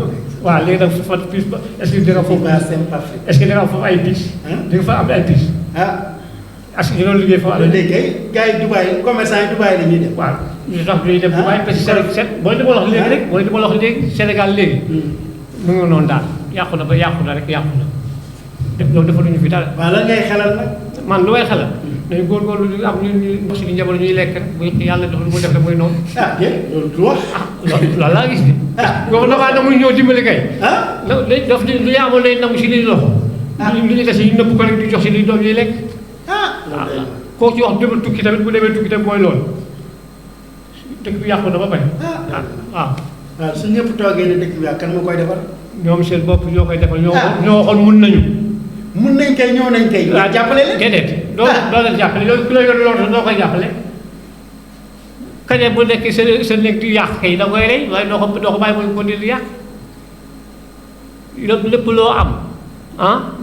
waaw léegi nag fa puce ba est-ce que dina foofu. est-ce que dina am foofu ay puces. di nga fa am ay puces. est-ce que ñu doon liggéey foofu. loolu léegi kay gars yi Dubaï commerçant yi Dubaï la ñuy def. waaw ñu tax dañuy dem Dubaï parce que booy li ma wax léegi rek booy li ma wax léegi Sénégal léegi. mu ngi noonu daal yàqu na rek yàqu na def loolu defaluñu fi dara. waaw lan ngay xelal nag. man lu may xelal. dañu góorgóorlu di am ñu wax si njaboot ñuy lekk rek bu yàlla def lu mu def rek muy noonu. loolu du wax. loolu laa gis de. yow damaa na muy ñëw dimbali kay. léegi daf lu ñu amoon lay nangu si liñ loxo. lu ñu des yi nëbb ko rek di jox si liñ doom ñuy lekk. waaw koo ci wax demal tukki tamit bu demee tukki tamit mooy loolu dëkk bi yàqu na ba bañ. waaw su ñëpp toogee ne dëkk bi kan moo koy defar. ñoom seen bopp ñoo koy defal ñoo waxoon mun nañu. mun nañ kay ñëw nañ kay. waaw jàppale leen déedéet doo leen jàppale loolu ku la yor loolu doo koy jàppale. kañ bu nekk sa nekk di yàq kay da koy rey waaye doo ko bàyyi mooy ko di yàq lépp loo am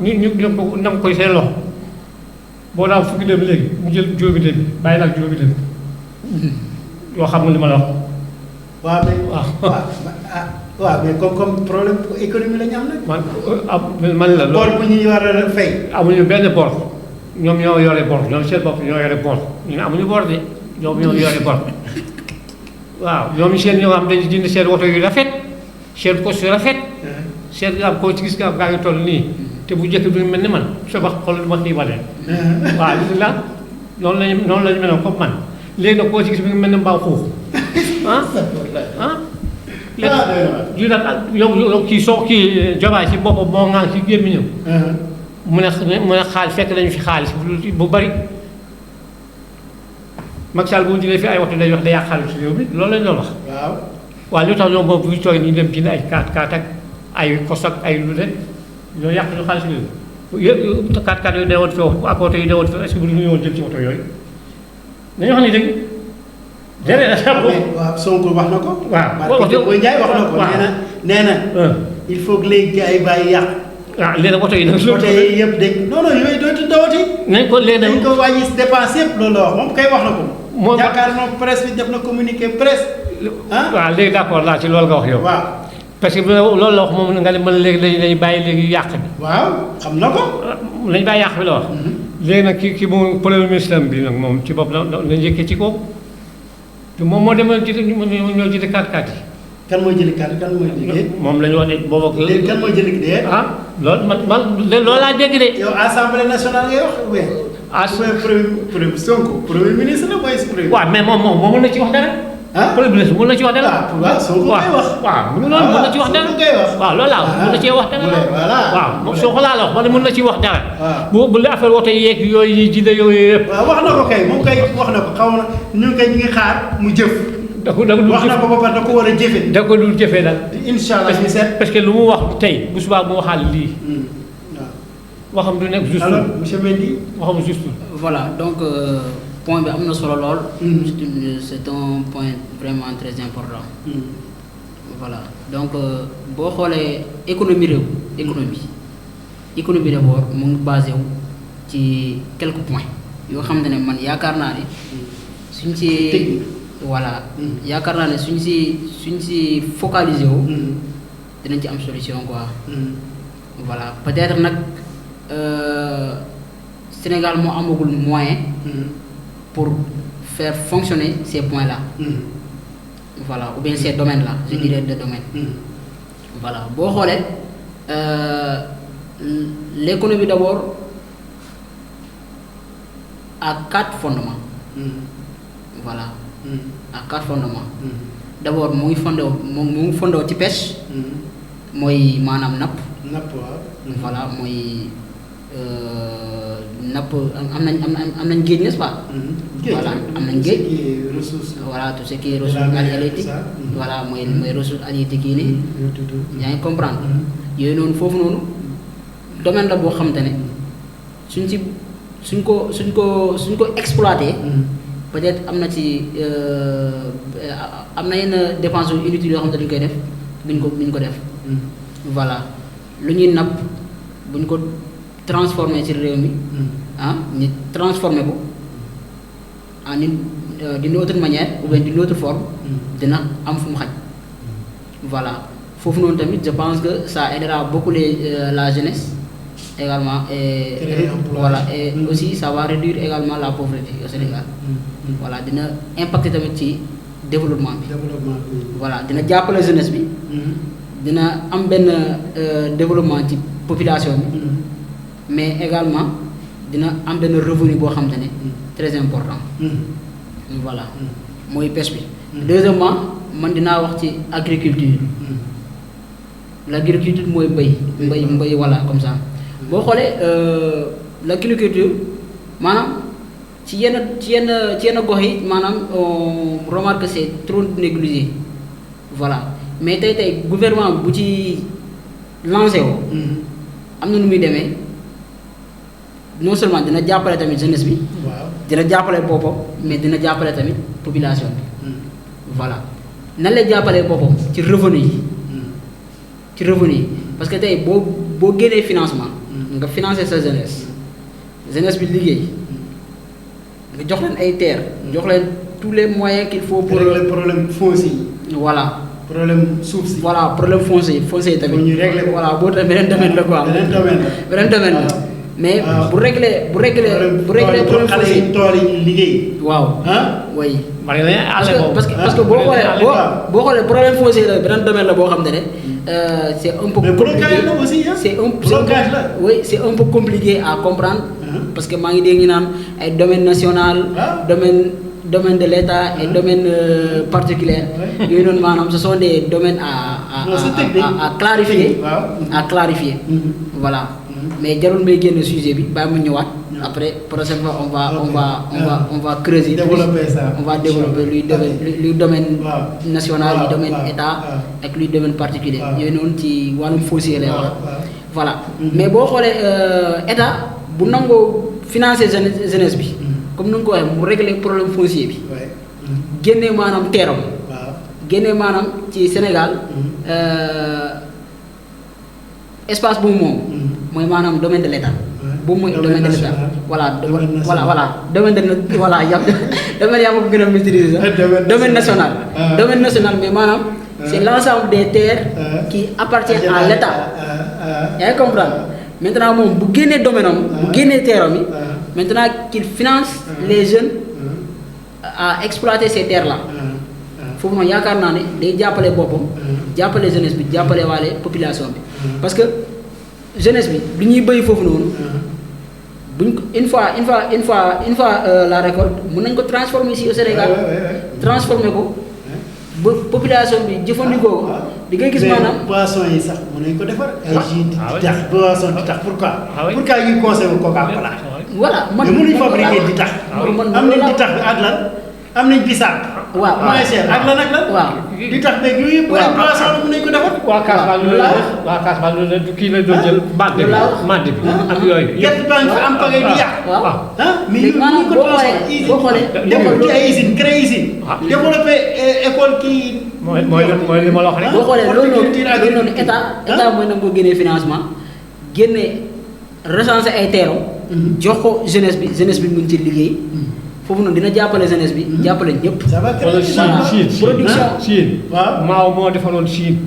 ñu ko nam koy seen loxo boo daaw fukki dem léegi mu jël juróomi dem bàyyi laal juróomi dem yoo xam nga li ma la wax. waaw mais comme problème économie la ñu am nag. man la loolu bor bu ñuy war a fay. amuñu benn bor ñoom ñoo yore bor ñoom seen bopp ñoo yore bor ñun amuñu bor de ñoom ñoo yore bor waaw ñoom seen ñoo am dañu jënd seen woto yu rafet seen poste yu rafet. seen nga am koo ci gis nga am gaa ngi toll nii te bu njëkk bi mel ni man sobax xoolal ma nii wane. waaw li la noonu lañu mel comme man léegi nag koo ci gis bi nga mel ni mbaaw xuux léegi lii nag yow kii Diomaye ci boppam moo ŋaan ci gémmiñam mu ne xaalis fekk nañu fi xaalis bu bari Macky Sall bu ñu jëlee fi ay waxtu day wax day yàq xaalis réew mi loolu lañ doon wax. waaw li tax ñoom boobu bu ñu toogee ñu dem jënd ay kaat ak ay kos ak ay lu ne ñoo yàq ñu xaalis réew yëpp kaat yooyu newoon fi ak oto yi newoon fi est-ce que bu ñu ñëwoon jël ci oto yooyu dañoo xam ne dëgg déedéet waaw Sonko wax na ko. waaw wax Boy Ndiaye wax na ko. nee na il faut que léegi gars yi bàyyi yàq. léegi nag oto yi nag. oto yi yëpp dégg non yooyu dootul dawati. nañ ko léegi dañ ko wàññi dépense yëpp loolu la wax moom kay wax na ko. moom yaakaar naa presse bi def na communiqué presse. waaw léegi d'accord laa ci loolu nga wax yow. waaw parce que loolu la wax moom nga ne mën léegi dañuy bàyyi léegi yàq bi. waaw xam na ko. nañ bàyyi yàq bi la wax. léegi nag ki moom premier ministre bi nag moom ci bopp la njëkkee ci kooku te moom moo demoon ci ñoo ci 4x4 yi. kan mooy jëli kan mooy liggéey. moom la ñu wax ne boobu ak. léegi kan mooy jëli liggéey. loolu man loolu laa dégg de. yow assemblée nationale ngay wax oui. premier Sonko premier ministre la mooy premier. waaw mais moom mën na ci wax dara. premier ministre mën na ci wax dara. waaw Sonko ngay wax. waaw mu ngi noonu mën na ci wax dara. Sonko ngay wax. waaw loolu laa wax mën na cee wax dara. voilà waaw moom Sonko laa la wax man mën na ci wax dara. waaw bu la affaire wote yeeg yooyu yi ji yooyu yëpp. waaw wax na ko kay moom kay wax na ko xaw na ñun kay ñu ngi xaar mu jëf. wax na ko ba pare da ko war a jëfe. da ko dul jëfee nag. incha allah ñu seet. parce que lu mu wax tey bu subaa mu waxaal lii. waaw waxam du nekk juste. alors monsieur Mendy. waxam juste. voilà donc point bi am na solo lool. c'est un point vraiment très important. voilà donc boo xoolee économie réew. économie d'abord mu ngi basé wu ci quelques points yoo xam ne man yaakaar naa ne suñ ci. voilà yaakaar naa ne suñ si focaliser wu. dinañ ci am solution quoi. voilà peut-être nag Sénégal moo amagul moyen. pour faire fonctionner ces points-là. voilà ou bien ces domaines-là je dirais deux domaines. voilà boo xoolee l'économie d'abord a 4 fondements. voilà. à 4 fondements. d'abord mu ngi fondé ci pêche. mooy maanaam napp. waaw. voilà mooy napp am nañ géej n'est-ce pas. voilà am nañ géej. voilà tout ce qui est ressources halieutiques. voilà mooy ressources halieutiques yi nii. yaa ngi comprendre. yooyu noonu foofu noonu domaine la boo xamante ne suñ ko exploité. peut-être am na ci am na yenn dépenses inutiles yoo xam ne dañu koy def buñ ko def. voilà lu ñuy napp buñ ko transformer ci réew mi. ñu transformer ko en d'une autre manière ou bien d'une autre forme. dina am fu mu xaj. voilà foofu noonu tamit je pense que ça aidera beaucoup la jeunesse également et voilà et aussi ça va réduire également la pauvreté au Sénégal. voilà dina impacter tamit ci développement bi. voilà dina jàppale jeunesse bi. dina am benn développement ci population bi. mais également dina am benn revenu boo xam ne très important. voilà mooy pêche bi. deuxièmement man dinaa wax ci agriculture. l'agriculture mooy mbay voilà comme ça. boo xoolee l'agriculture maanaam ci yenn gox yi maanaam on remarque que c'est trop négligé. voilà mais tey gouvernement bu ci lancé woo. am na nu muy demee non seulement dina jàppale tamit jeunesse bi. dina jàppale boppam mais dina jàppale tamit population bi. voilà nan lay jàppalee boppam ci revenu yi. ci revenu yi parce que tey boo génnee financement. nga financer sa jeunesse bi liggéey nga jox leen ay terres jox leen tous les moyens qu'il faut pour régler problème foncier. voilà problème suuf si. voilà problème foncier tamit. ñu régler ko voilà boo tamit beneen domaine la quoi. beneen domaine la mais bu régler problème foncier tool yi liggéey. waaw oui. parce que boo xoolee problème foncier la beneen domaine la boo xam ne c'est un peu compliqué c'est un peu compliqué à comprendre. parce que maa ngi dégg ñu naan ay domaine national. domaine de l'État et domaine particulier. yooyu noonu maanaam ce sont des domaines à clarifier. voilà mais jarul may génn sujet bi bàyyi mu ñëwaat. après prochaine fois on va creuser. on va développer luy domaine national luy domaine état ak luy domaine particulier yooyu noonu ci wàllum foncier lay wax. voilà mais boo xoolee état bu nangoo financer jeunesse bi. comme ni nga ko waxee mu régler problème foncier bi. génnee maanaam teeram waaw génnee maanaam ci Sénégal espace bu moom mooy maanaam domaine de l'État boobu mooy domaine de l'État voilà domaine de voilà domaine yaa ma ko gën a maîtriser sax domaine national domaine national mais maanaam c'est l'ensemble des terres qui appartient à l'État yaa ngi comprendre maintenant moom bu génnee domaine am bu génnee terre am yi maintenant qu'il finance les jeunes à exploiter ces terres là foofu noonu yaakaar naa ne day jàppale boppam jàppale jeunesse bi jàppale waale population bi parce que jeunesse bi du ñuy bëy foofu noonu buñ ko une fois la récolte mën nañ ko transformer ici au Sénégal transformer ko ba population bi jëfandikoo ko di ngay gis maanaam boisson yi sax mën nañ ko defar ay jus di tax boisson di tax pourquoi ñuy conserver Coca-Cola voilà man mënuñ fabriquer di tax am nañ di tax ak lan am nañ bisaab waaw moins cher ak lan waaw di tax beeg yooyu yëpp ay boisson la mën nañ ko defar waa Casamance loolu la kii la doon jël màdd bi ak yooyu gerte baa ngi fi am pagay di yàq mais maanaam ñu ko boo xoolee développé ay usine créé usine développé école kii mooy li ma la wax rek boo xoolee loolu noonu état mooy nag boo génnee financement génne recenser ay terres jox ko jeunesse bi mën ci liggéey foofu noonu dina jàppale jeunesse bi jàppale ñëpp. wala Chine waaw maaw moo defaroon Chine.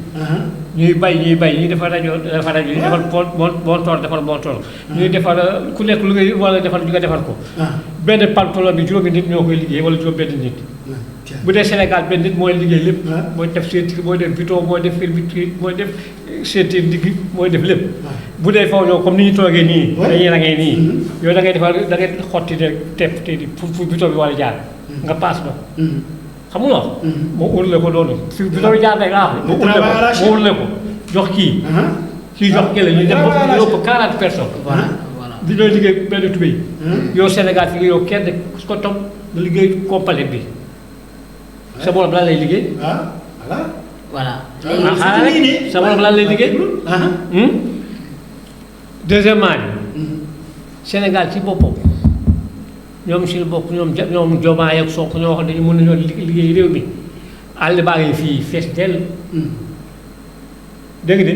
ñuy bay ñuy defar rajo ñuy defar bon tool defar bon tool. ñuy defar ku nekk lu ngay wala defar ñu nga defar ko. benn pantalon bi juróomi nit ñoo koy liggéey wala juróom benn nit. bu dee Sénégal benn nit mooy liggéey lépp. mooy def ceinture mooy def viton mooy def fermeture mooy def ceinture digg mooy def lépp. bu dee foofu ñoo comme ni ñu toogee nii. dañuy rangee nii. yow da ngay defar da ngay xotti rek tepp te di fu viton bi war a jaar. nga paas ba. xam nga moo urle ko doonu fi viton bi jaar rek laa moo urle ko jox kii. kii jox kële ñu dem ba ñu ëpp 40 personnes. voilà di ñooy liggéey benn tubéy. yow Sénégal fi nga yow kenn ku ko topp nga liggéey complet bi. sa borom lan lay liggéey. voilà. sa borom lan lay liggéey. deuxièmement Sénégal ci boppam ñoom si bopp ñoom Diomaye ak Sonko ñoo wax dañu mën nañoo liggéey réew mi àll baa ngi fii fees dell. dégg nga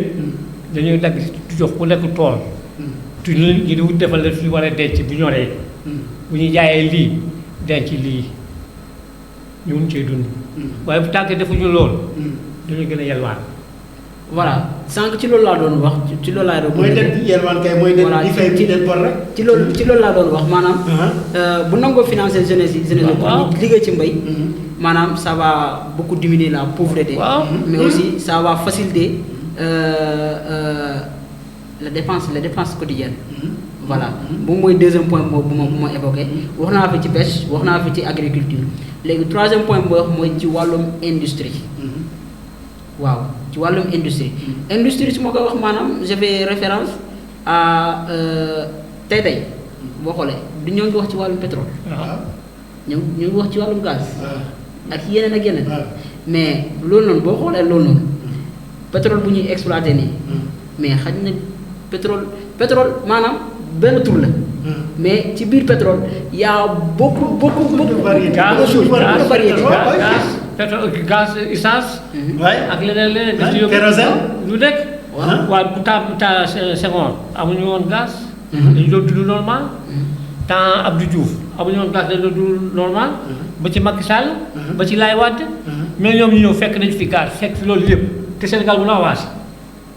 dañuy dagg jox ku nekk tool. tu ñu di wut defal la fi war a denc bu ñoree. bu ñu jaayee lii denc lii ñu mun cee dund. waaye bu tànkee defuñu loolu. dañuy gën a yelwaan. voilà sànq ci loolu laa doon wax ci loolu laa doon. mooy dem yelwaan kay mooy dem di fay ci den bor rek. ci loolu laa doon wax maanaam. bu nangoo financer jeunesse yi pour liggéey ci mbay. maanaam ça va beaucoup diminuer la pauvreté. mais aussi ça va faciliter la dépense quotidienne. voilà moom mooy deuxième point bu ma évoqué wax naa fi ci pêche wax naa fi ci agriculture léegi troisième point bu wax mooy ci wàllum industrie. waaw ci wàllum industrie. industrie su ma ko wax maanaam je fais référence à tey boo xoolee du ñoo ngi wax ci wàllum pétrole. ñoo ngi wax ci wàllum gaz. ak yeneen ak yeneen. mais loolu noonu boo xoolee loolu noonu pétrole bu ñuy exploité nii. mais xaj na pétrole maanaam benn tur la. mais ci biir pétrole y a beaucoup de variétés. gaz essence. ak leneen. kérosène lu nekk. waaw bu temps Senghor amuñu woon gaz. dañu doon dund normal. temps Abdou Diouf amuñu woon gaz dañu doon dund normal. ba ci Macky Sall. ba ci Laye Wade. mais ñoom ñu ñëw fekk nañu fi gaz fekk fi loolu yëpp te Sénégal bu la avancé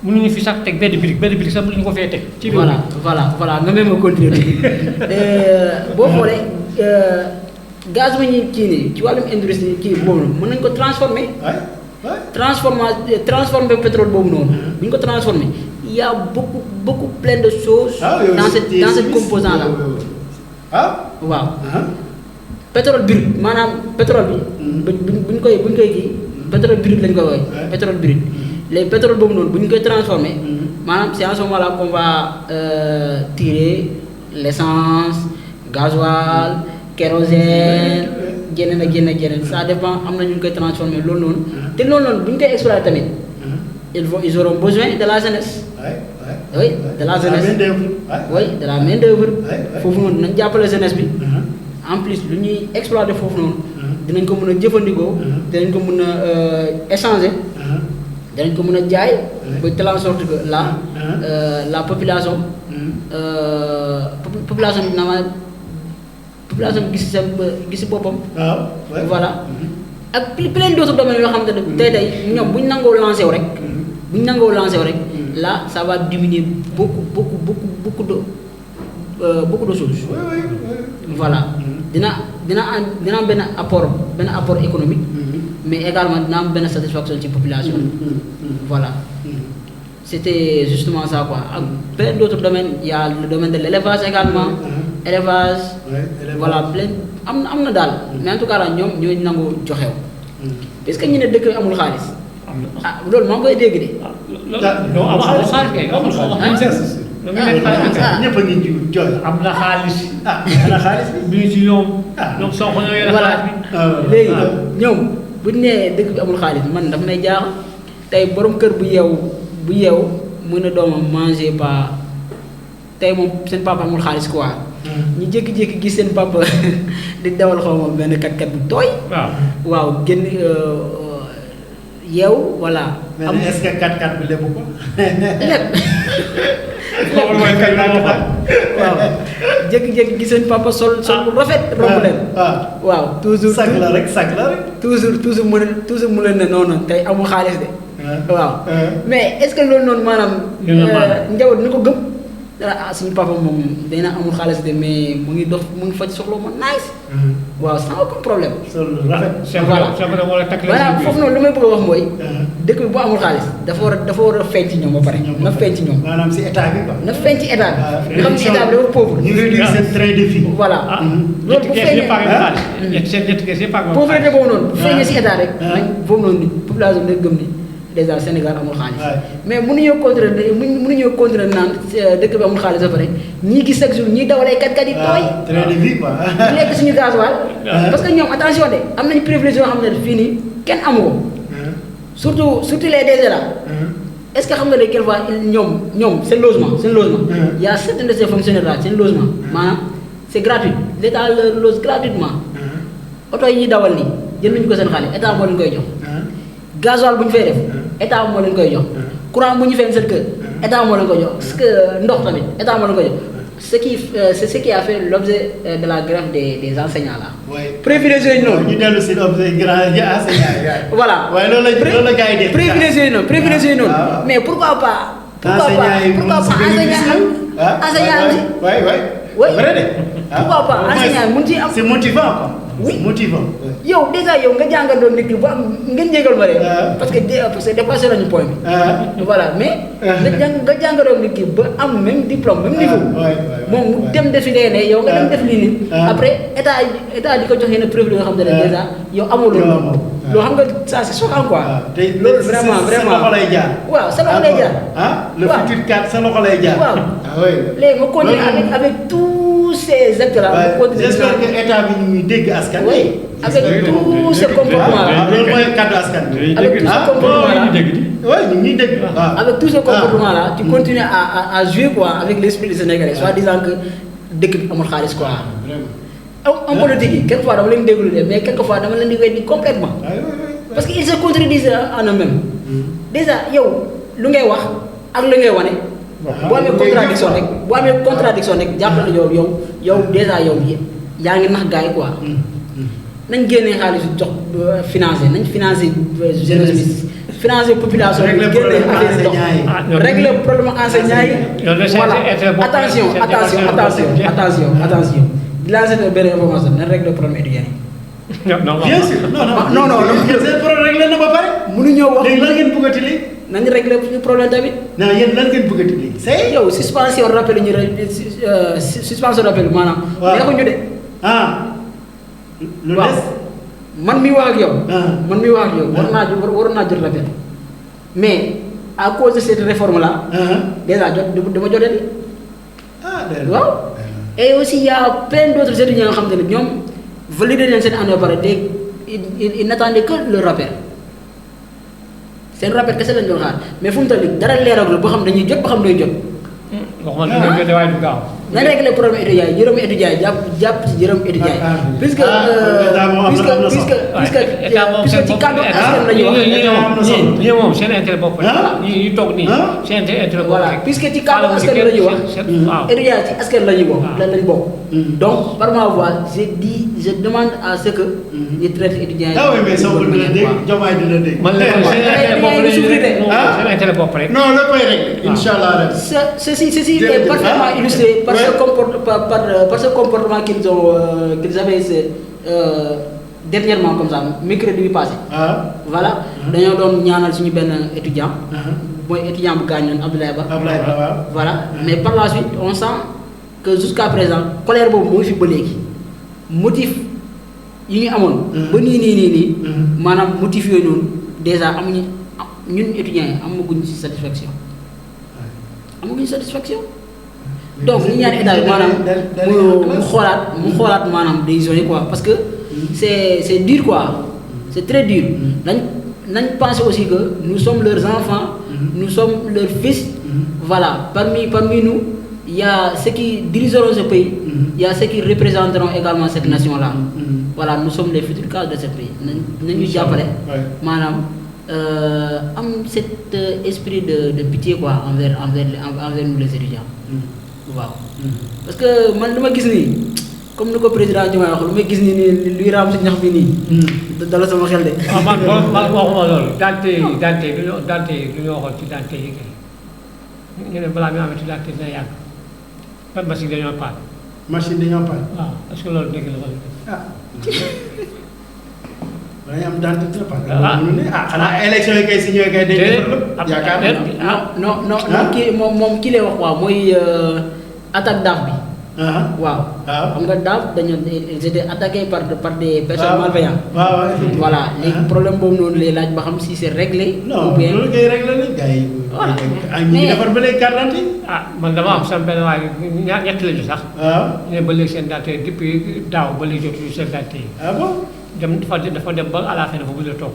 mënuñu fi sax teg benn brique sax mënuñu ko fee teg. ci biir voilà nga même continuer boo xoolee. gaz ba ñuy kii nii ci wàllum industrie kii boobu noonu mën nañu ko transformer. transformer pétrole boobu noonu. bu ñu ko transformer il y a beaucoup plein de choses. dans cette composant là. waaw. pétrole brut maanaam pétrole bi. bu ñu koy kii pétrole brut lañ koy woowee. pétrole brut léegi pétrole boobu noonu bu ñu koy transformer. maanaam c'est à ce moment là qu'on va tirer l'essence gasoil. kérosène géneen ak géneen ça dépend am na ñu koy transformer loolu noonu te loolu noonu bu ñu koy exploiter tamit ils auront besoin de la jeunesse. oui de la jeunesse. oui de la main d'œuvre. foofu noonu nañ jàppale jeunesse bi en plus lu ñuy exploiter foofu noonu dinañ ko mën a jëfandikoo dinañ ko mën a échanger dinañ ko mën a jaay ba telle en sorte que la population population bi population bi gis boppam voilà ak plein d'autres domaines yoo xam ne tey ñoom bu ñu nangoo lancé wu rek là ça va diminuer beaucoup de choses voilà dina am benn apport économique mais également dina am benn satisfaction ci population voilà c'était justement ça quoi ak plein d'autres domaines il y a le domaine de l'élevage également élevage voilà plein am na daal mais en tout cas ñoom ñooy nangu joxew parce que ñu ne dëkk amul xaalis loolu maa ngi koy dégg de amul xaalis kay amul xaalis ñëpp a ngi jooy am na xaalis ana xaalis bi ci ñoom ñoom soo ko ñëwee xaalis bi léegi ñoom bu ñu nee dëkk bi amul xaalis man dafa may jaaxal tey borom kër bu yeew mën a doomam manger pas tey moom seen papa amul xaalis quoi ñu jékki-jékki gis seen papa di dawal xaw ma benn kat bu tooy waaw génn yeew voilà am est-ce que 4x4 bi lebu ko lépp waaw jékki-jékki gis seen papa sol bu rafet romb leen waaw toujours sag la rek toujours mu leen ne noonu tey amul xaalis de waaw mais est-ce que loolu noonu maanaam njaboot ni ko gëm suñu papa moom dina amul xaalis de mais mu ngi faj soxla ma nice waaw sans aucun problème voilà foofu noonu lu may bëgg a wax mooy dëkk bi bu amul xaalis dafa war a feeñ ci ñoom ba pare na feeñ ci ñoom maanaam si état bi quoi na feeñ ci état bi xam si état bi dafa pauvre ñu réduire seen train de vie voilà loolu bu feeñee pauvreté boobu noonu bu feeñee si état rek nañ boobu noonu population bi gëm ni déjà Sénégal amul xaalis mais mënuñoo contrôler naan dëkk bi amul xaalis ba pare ñii gis chaque jour ñii dawalee kat yi tooy train de vie quoi ñu lekk suñu gasoil parce que ñoom attention de am nañu privilège yoo xam ne fii nii kenn amu ko surtout les DG là est-ce que xam nga ne quelquefois ñoom seen logement y a certains de ces fonctionnaires là seen logement maanaam c'est gratuit l'État leur loge gratuitement oto yi ñuy dawal nii jënduñu ko seen xaalis état moo leen koy jox gasoil bu ñu fay def état moo leen koy jox courant bu ñu fay seen kër état moo leen koy jox parce que ndox tamit état moo leen koy jox c'est ce qui a fait l'objet de la grève des enseignants là. privilégié yi noonu. ñu dellu si l'objet grève des enseignants voilà waaye loolu la gars yi def. privilégié yi noonu mais pourquoi pas. pourquoi pas enseignant yi mun ci am. c'est motivant quoi. oui motivant. yow déjà yow nga jàngandoon nit ki ba ngeen jégal ma rek parce que dépassé nañu point bi voilà mais nga jàngandoon nit ki ba am même diplôme même niveau moom mu dem defi ne yow nga dem def lii nii après état di ko jox yenn preuve yoo xam ne déjà yow amul loolu loo xam nga ça c'est choquant quoi loolu vraiment sa loxo lay jaar waaw sa loxo lay jaar le futur cadre sa loxo lay jaar waaw léegi nga continuer avec tous ces actes là j'espère que état bi ñu dégg askan oui avec tout ce comportement là loolu mooy cadre askan avec tout ce comportement là oui ñu ngi dégg avec tout ce comportement là tu continues à jouer quoi avec l'esprit des Sénégalais soit disant que dëkk bi amul xaalis quoi en politique yi quelquefois dama leen déglu de mais quelquefois dama leen di weddi complètement parce que ils se contredisent en eux-mêmes déjà yow lu ngay wax ak lu ngay wane boo amee contradiction rek jàppale yow déjà yow yaa ngi nax gars yi quoi nañ génnee xaalis jox financer nañ financer jeunesse bi financer population bi génnee affaire dox régler problème enseignants yi voilà attention di lancer benn information nañ régler problème étudiants yi bien sûr non seen problème réglé na ba pare mënuñoo wax léegi lan ngeen bëggati léegi nañu régler suñu problème tamit non yéen lan ngeen bëggati léegi c'est yow suspension rappel ñu suspension rappel maanaam neexuñu de lu waaw des man mi wax ak yow waroon naa jot rappel mais à cause de cette réforme là déjà dama jotee di waaw et aussi il y a plein d'autres étudiants yoo xam ne ñoom validé nañ seen année ba pare te il n'attendait que le rappel seen rappel kese lañ doon xaar mais fu mu toll nii dara leeragul boo xam dañuy jot ba xam duñu jot waxuma ne waaye du gaaw na régler problème étudiant yi juróomi étudiant yi jàpp ci juróomi étudiant yi. puisque ci kàddu askan la ñuy wax. ñii moom seen intérêt bopp la. ñii toog nii seen intérêt bopp voilà puisque ci kàddu askan la ñuy wax. étudiant ci askan la ñuy bokk. lañ bokk. donc par ma voix je demande à ce que. ñu traite étudiants yi. ah oui mais soo ko dina dégg Diomaye dina dégg. man seen intérêt bopp rek. non la koy rek incha allah. ceci est parfaitement illustré par ce comportement qu'ils avaient dernièrement comme ça mercredi bi passé. voilà dañoo doon ñaanal suñu benn étudiant. mooy étudiant bu gaañ noonu Abdoulaye Ba. voilà mais par la suite on sent que jusqu'à présent colère boobu moo fi ba léegi motif yi ñu amoon. ba nii maanaam motif yooyu noonu déjà amuñu ñun étudiants yi amaguñ ci satisfaction. donc ñu ñaan état bi maanaam mu xoolaat maanaam décision yi quoi parce que c'est dur quoi c'est très dur. nañ penser aussi que nous sommes leurs enfants. nous sommes leurs fils. voilà parmi nous il y a ceux qui dirigeront ce pays. il y a ceux qui représenteront également cette nation là. voilà nous sommes les futurs cadres de ce pays nañu jàppale. maanaam am cet esprit de pitié quoi envers nous les étudiants. waaw parce que man lu ma gis nii comme ni ko président Diomaye wax lu ma gis nii luy raam si ñax bi nii. dala sama xel de. waaw man waxuma loolu dante lu ñu waxoon ci dante yi kay ñu ne balaa ñu amee ci dante dina yàgg ban machine dañoo paan. machine dañoo paan. waaw est-ce que loolu dëgg la wala. dañuy am dante dina paan. xanaa élection yi kay si ñëwee kay dañuy yaakaar non kii moom kii lay wax waaw mooy attaque daaf bi. waaw. xam nga daaf dañoo j'étais attaqué par des personnes malveillantes. voilà léegi problème boobu noonu lay laaj ba xam si c'est réglé. non loolu kay réglé nañ gars yi. voilà ñu ngi defar ba léegi carte d'identité. man dama am sama benn waay ñett lañu sax. ñu ne ba léegi seen date depuis daaw ba léegi jotuñu seen date yi. bon. dafa dem ba à la fin dafa bëgg a toog.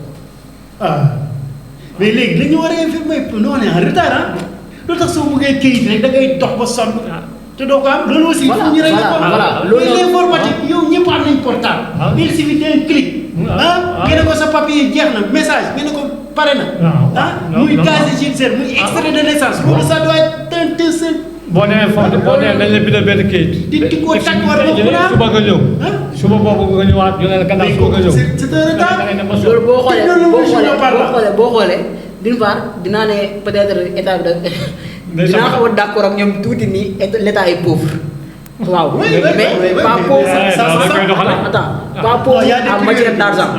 mais léegi dañu war a informer non on est en retard loolu tax soo bëggee këyit rek da ngay dox ba sonn. te doo ko am loolu aussi. voilà ñu rek ko loolu l'informatique yow ñëpp am nañ portable. il suffit d'un clic. ngeen ne ko sa papier jeex na message ngeen ne ko pare na. muy casier judiciaire muy extrait de naissance. loolu ça doit être un seul. boo demee foofu boo demee dañ la bindal benn këyit. di ko tàgg war a suba nga ñëw. suba boobu nga ñëwaat ñu ne la gannaaw suba nga ñëw. c'est un retard. loolu boo xoolee d'une part dinaa ne peut-être état bi dinaa xaw a d'accord ak ñoom tuuti nii l'état est pauvre. waaw mais pas pauvre. Pas pauvre en matière d'argent.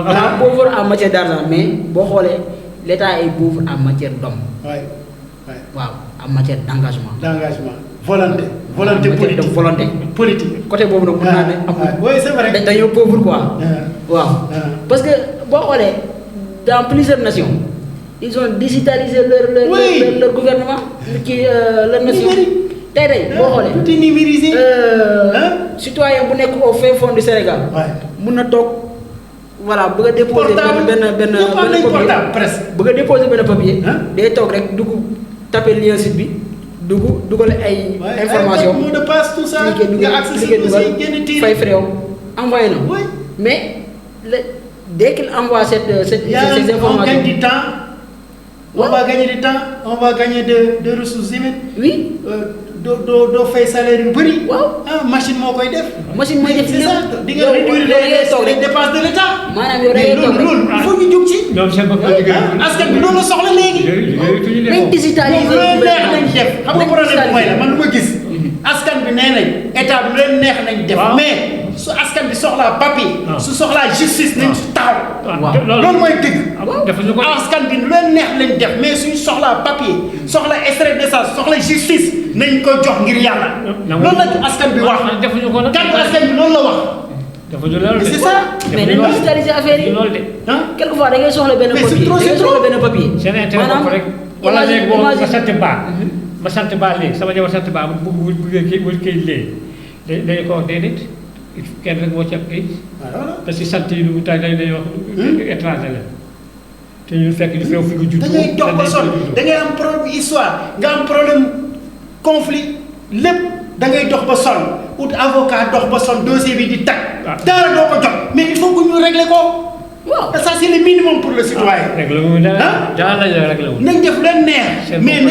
Pas pauvre en matière d'argent mais boo xoolee l'état est pauvre en matière d'homme. waaw en matière d'engagement. volonté politique. côté boobu nag mën naa ne amul. oui c'est vrai dañoo pauvre quoi. waaw parce que boo xoolee dans plusieurs nations. ils ont digitalisé leur gouvernement leur nation. tey boo xoolee. tout est numérisé. citoyen bu nekk au fin fond du Sénégal. mun na toog voilà bëgg a déposer benn portable presque. bëgg a déposer benn papier. day toog rek dugg taper lien site bi dugal ay. information mot de passe tout ça. cliquer dugal fay frais envoyé na. mais dès qu'il envoie ces informations. on gagne du temps. on va gagner du temps on va gagner de ressources humaines. oui. doo fay salaire yu bëri. waaw machine moo koy def. machine mooy def lépp di nga réduire les dépenses de l'État. maanaam yow da ngay toog loolu il faut ñu jóg ci. ñoom seen bopp askan bi loolu la soxla léegi. nañ digitaliser lu leen neex nañ def. xam nga problème bi mooy la man lu ma gis. askan bi nee nañ état bi lu leen neex nañ def. mais su askan bi soxlaa papier. su soxlaa justice nañ su taxaw. loolu mooy dëgg. askan bi lu leen neex lañ def mais suñu soxlaa papier soxla extrait de naissance soxla justice nañ ko jox ngir yàlla. loolu la askan bi wax. defuñu ko nag kàddu askan bi loolu la wax. defuñu loolu de c'est ça. mais nañ digitaliser affaire yi. quelquefois da ngay soxla benn papier da ngay soxla benn papier. seen intérêt bopp rek. wala léegi boobu ma sant baa. ma sant baa léegi sama jabar sant baa bu buggee kii wala kii léegi dañu ko wax déedéet kenn rek moo ci am kayit. parce que sant yi lu tay dañuy wax étranger la. te ñu fekk ñu feew fi nga judd. da ngay dox ba sonn da ngay am problème histoire nga am problème conflit lépp da ngay dox ba sonn ut avocat dox ba sonn dossier bi di tag dara doo ko jot mais il faut que ñu régler ko. waaw ça c'est le minimum pour le citoyen. nañ def leen neex mais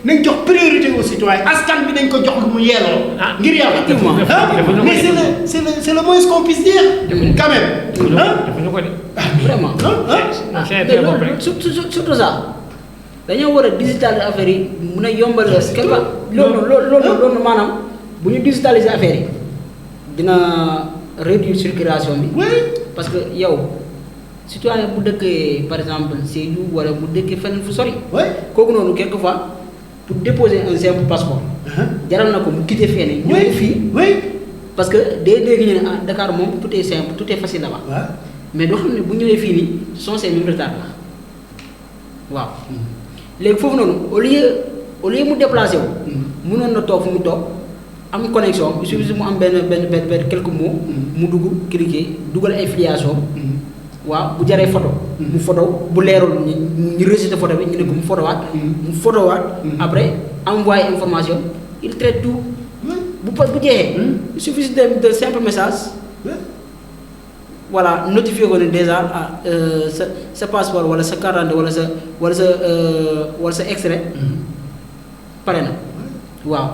nañ jox priorité au citoyen askan bi dañ ko jox lu mu yelloo. ngir yàlla. mais c'est le moins qu'on puisse dire. quand même. vraiment. surtout ça dañoo war a digitaliser affaire yi mun a yombal quelque part loolu maanaam bu ñu digitaliser affaire yi dina réduire circulation bi. parce que yow citoyen bu dëkkee par exemple Sédhiou wala bu dëkkee feneen fu sori. kooku noonu quelquefois pour déposer un simple passeport. jaral na ko mu quitter feneen. ñëw fii. parce que day dégg ñu ne Dakar moom tout est simple tout est facile là-bas. mais doo xam ne bu ñëwee fii nii sont ces mêmes retards là waaw. léegi foofu noonu au lieu mu déplacé wu. mënoon na toog fu mu toog am connexion il suffit mu am benn quelques mots. mu dugg cliquer dugal ay filiation. waaw bu jaree photo. mu photo bu leerul ñu rejeté photo bi ñu ne ko mu photowaat. après envoyer information il traite tout. bu jeexee. il suffit de simple message. voilà notifié ko ne déjà sa passeport wala sa carte d'identité wala sa extrait. pare na waaw.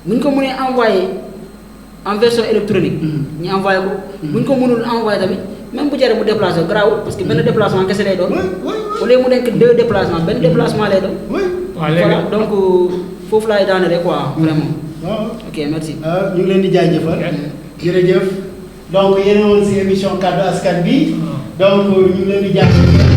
bu ñu ko mënee envoyé en version électronique. ñu envoyé ko. bu ñu ko mënul envoyé tamit même bu jaree mu déplacé garaawul parce que benn déplacement kese lay doon. au lieu mu nekk 2 déplacements benn déplacement lay doon. voilà donc foofu laay daanale quoi vraiment. ok merci. ñu ngi leen di jaajëfal. jërëjëf donc yéen a woon si émission kaddu askan bi donc ñu ngi leen di jaajëfal.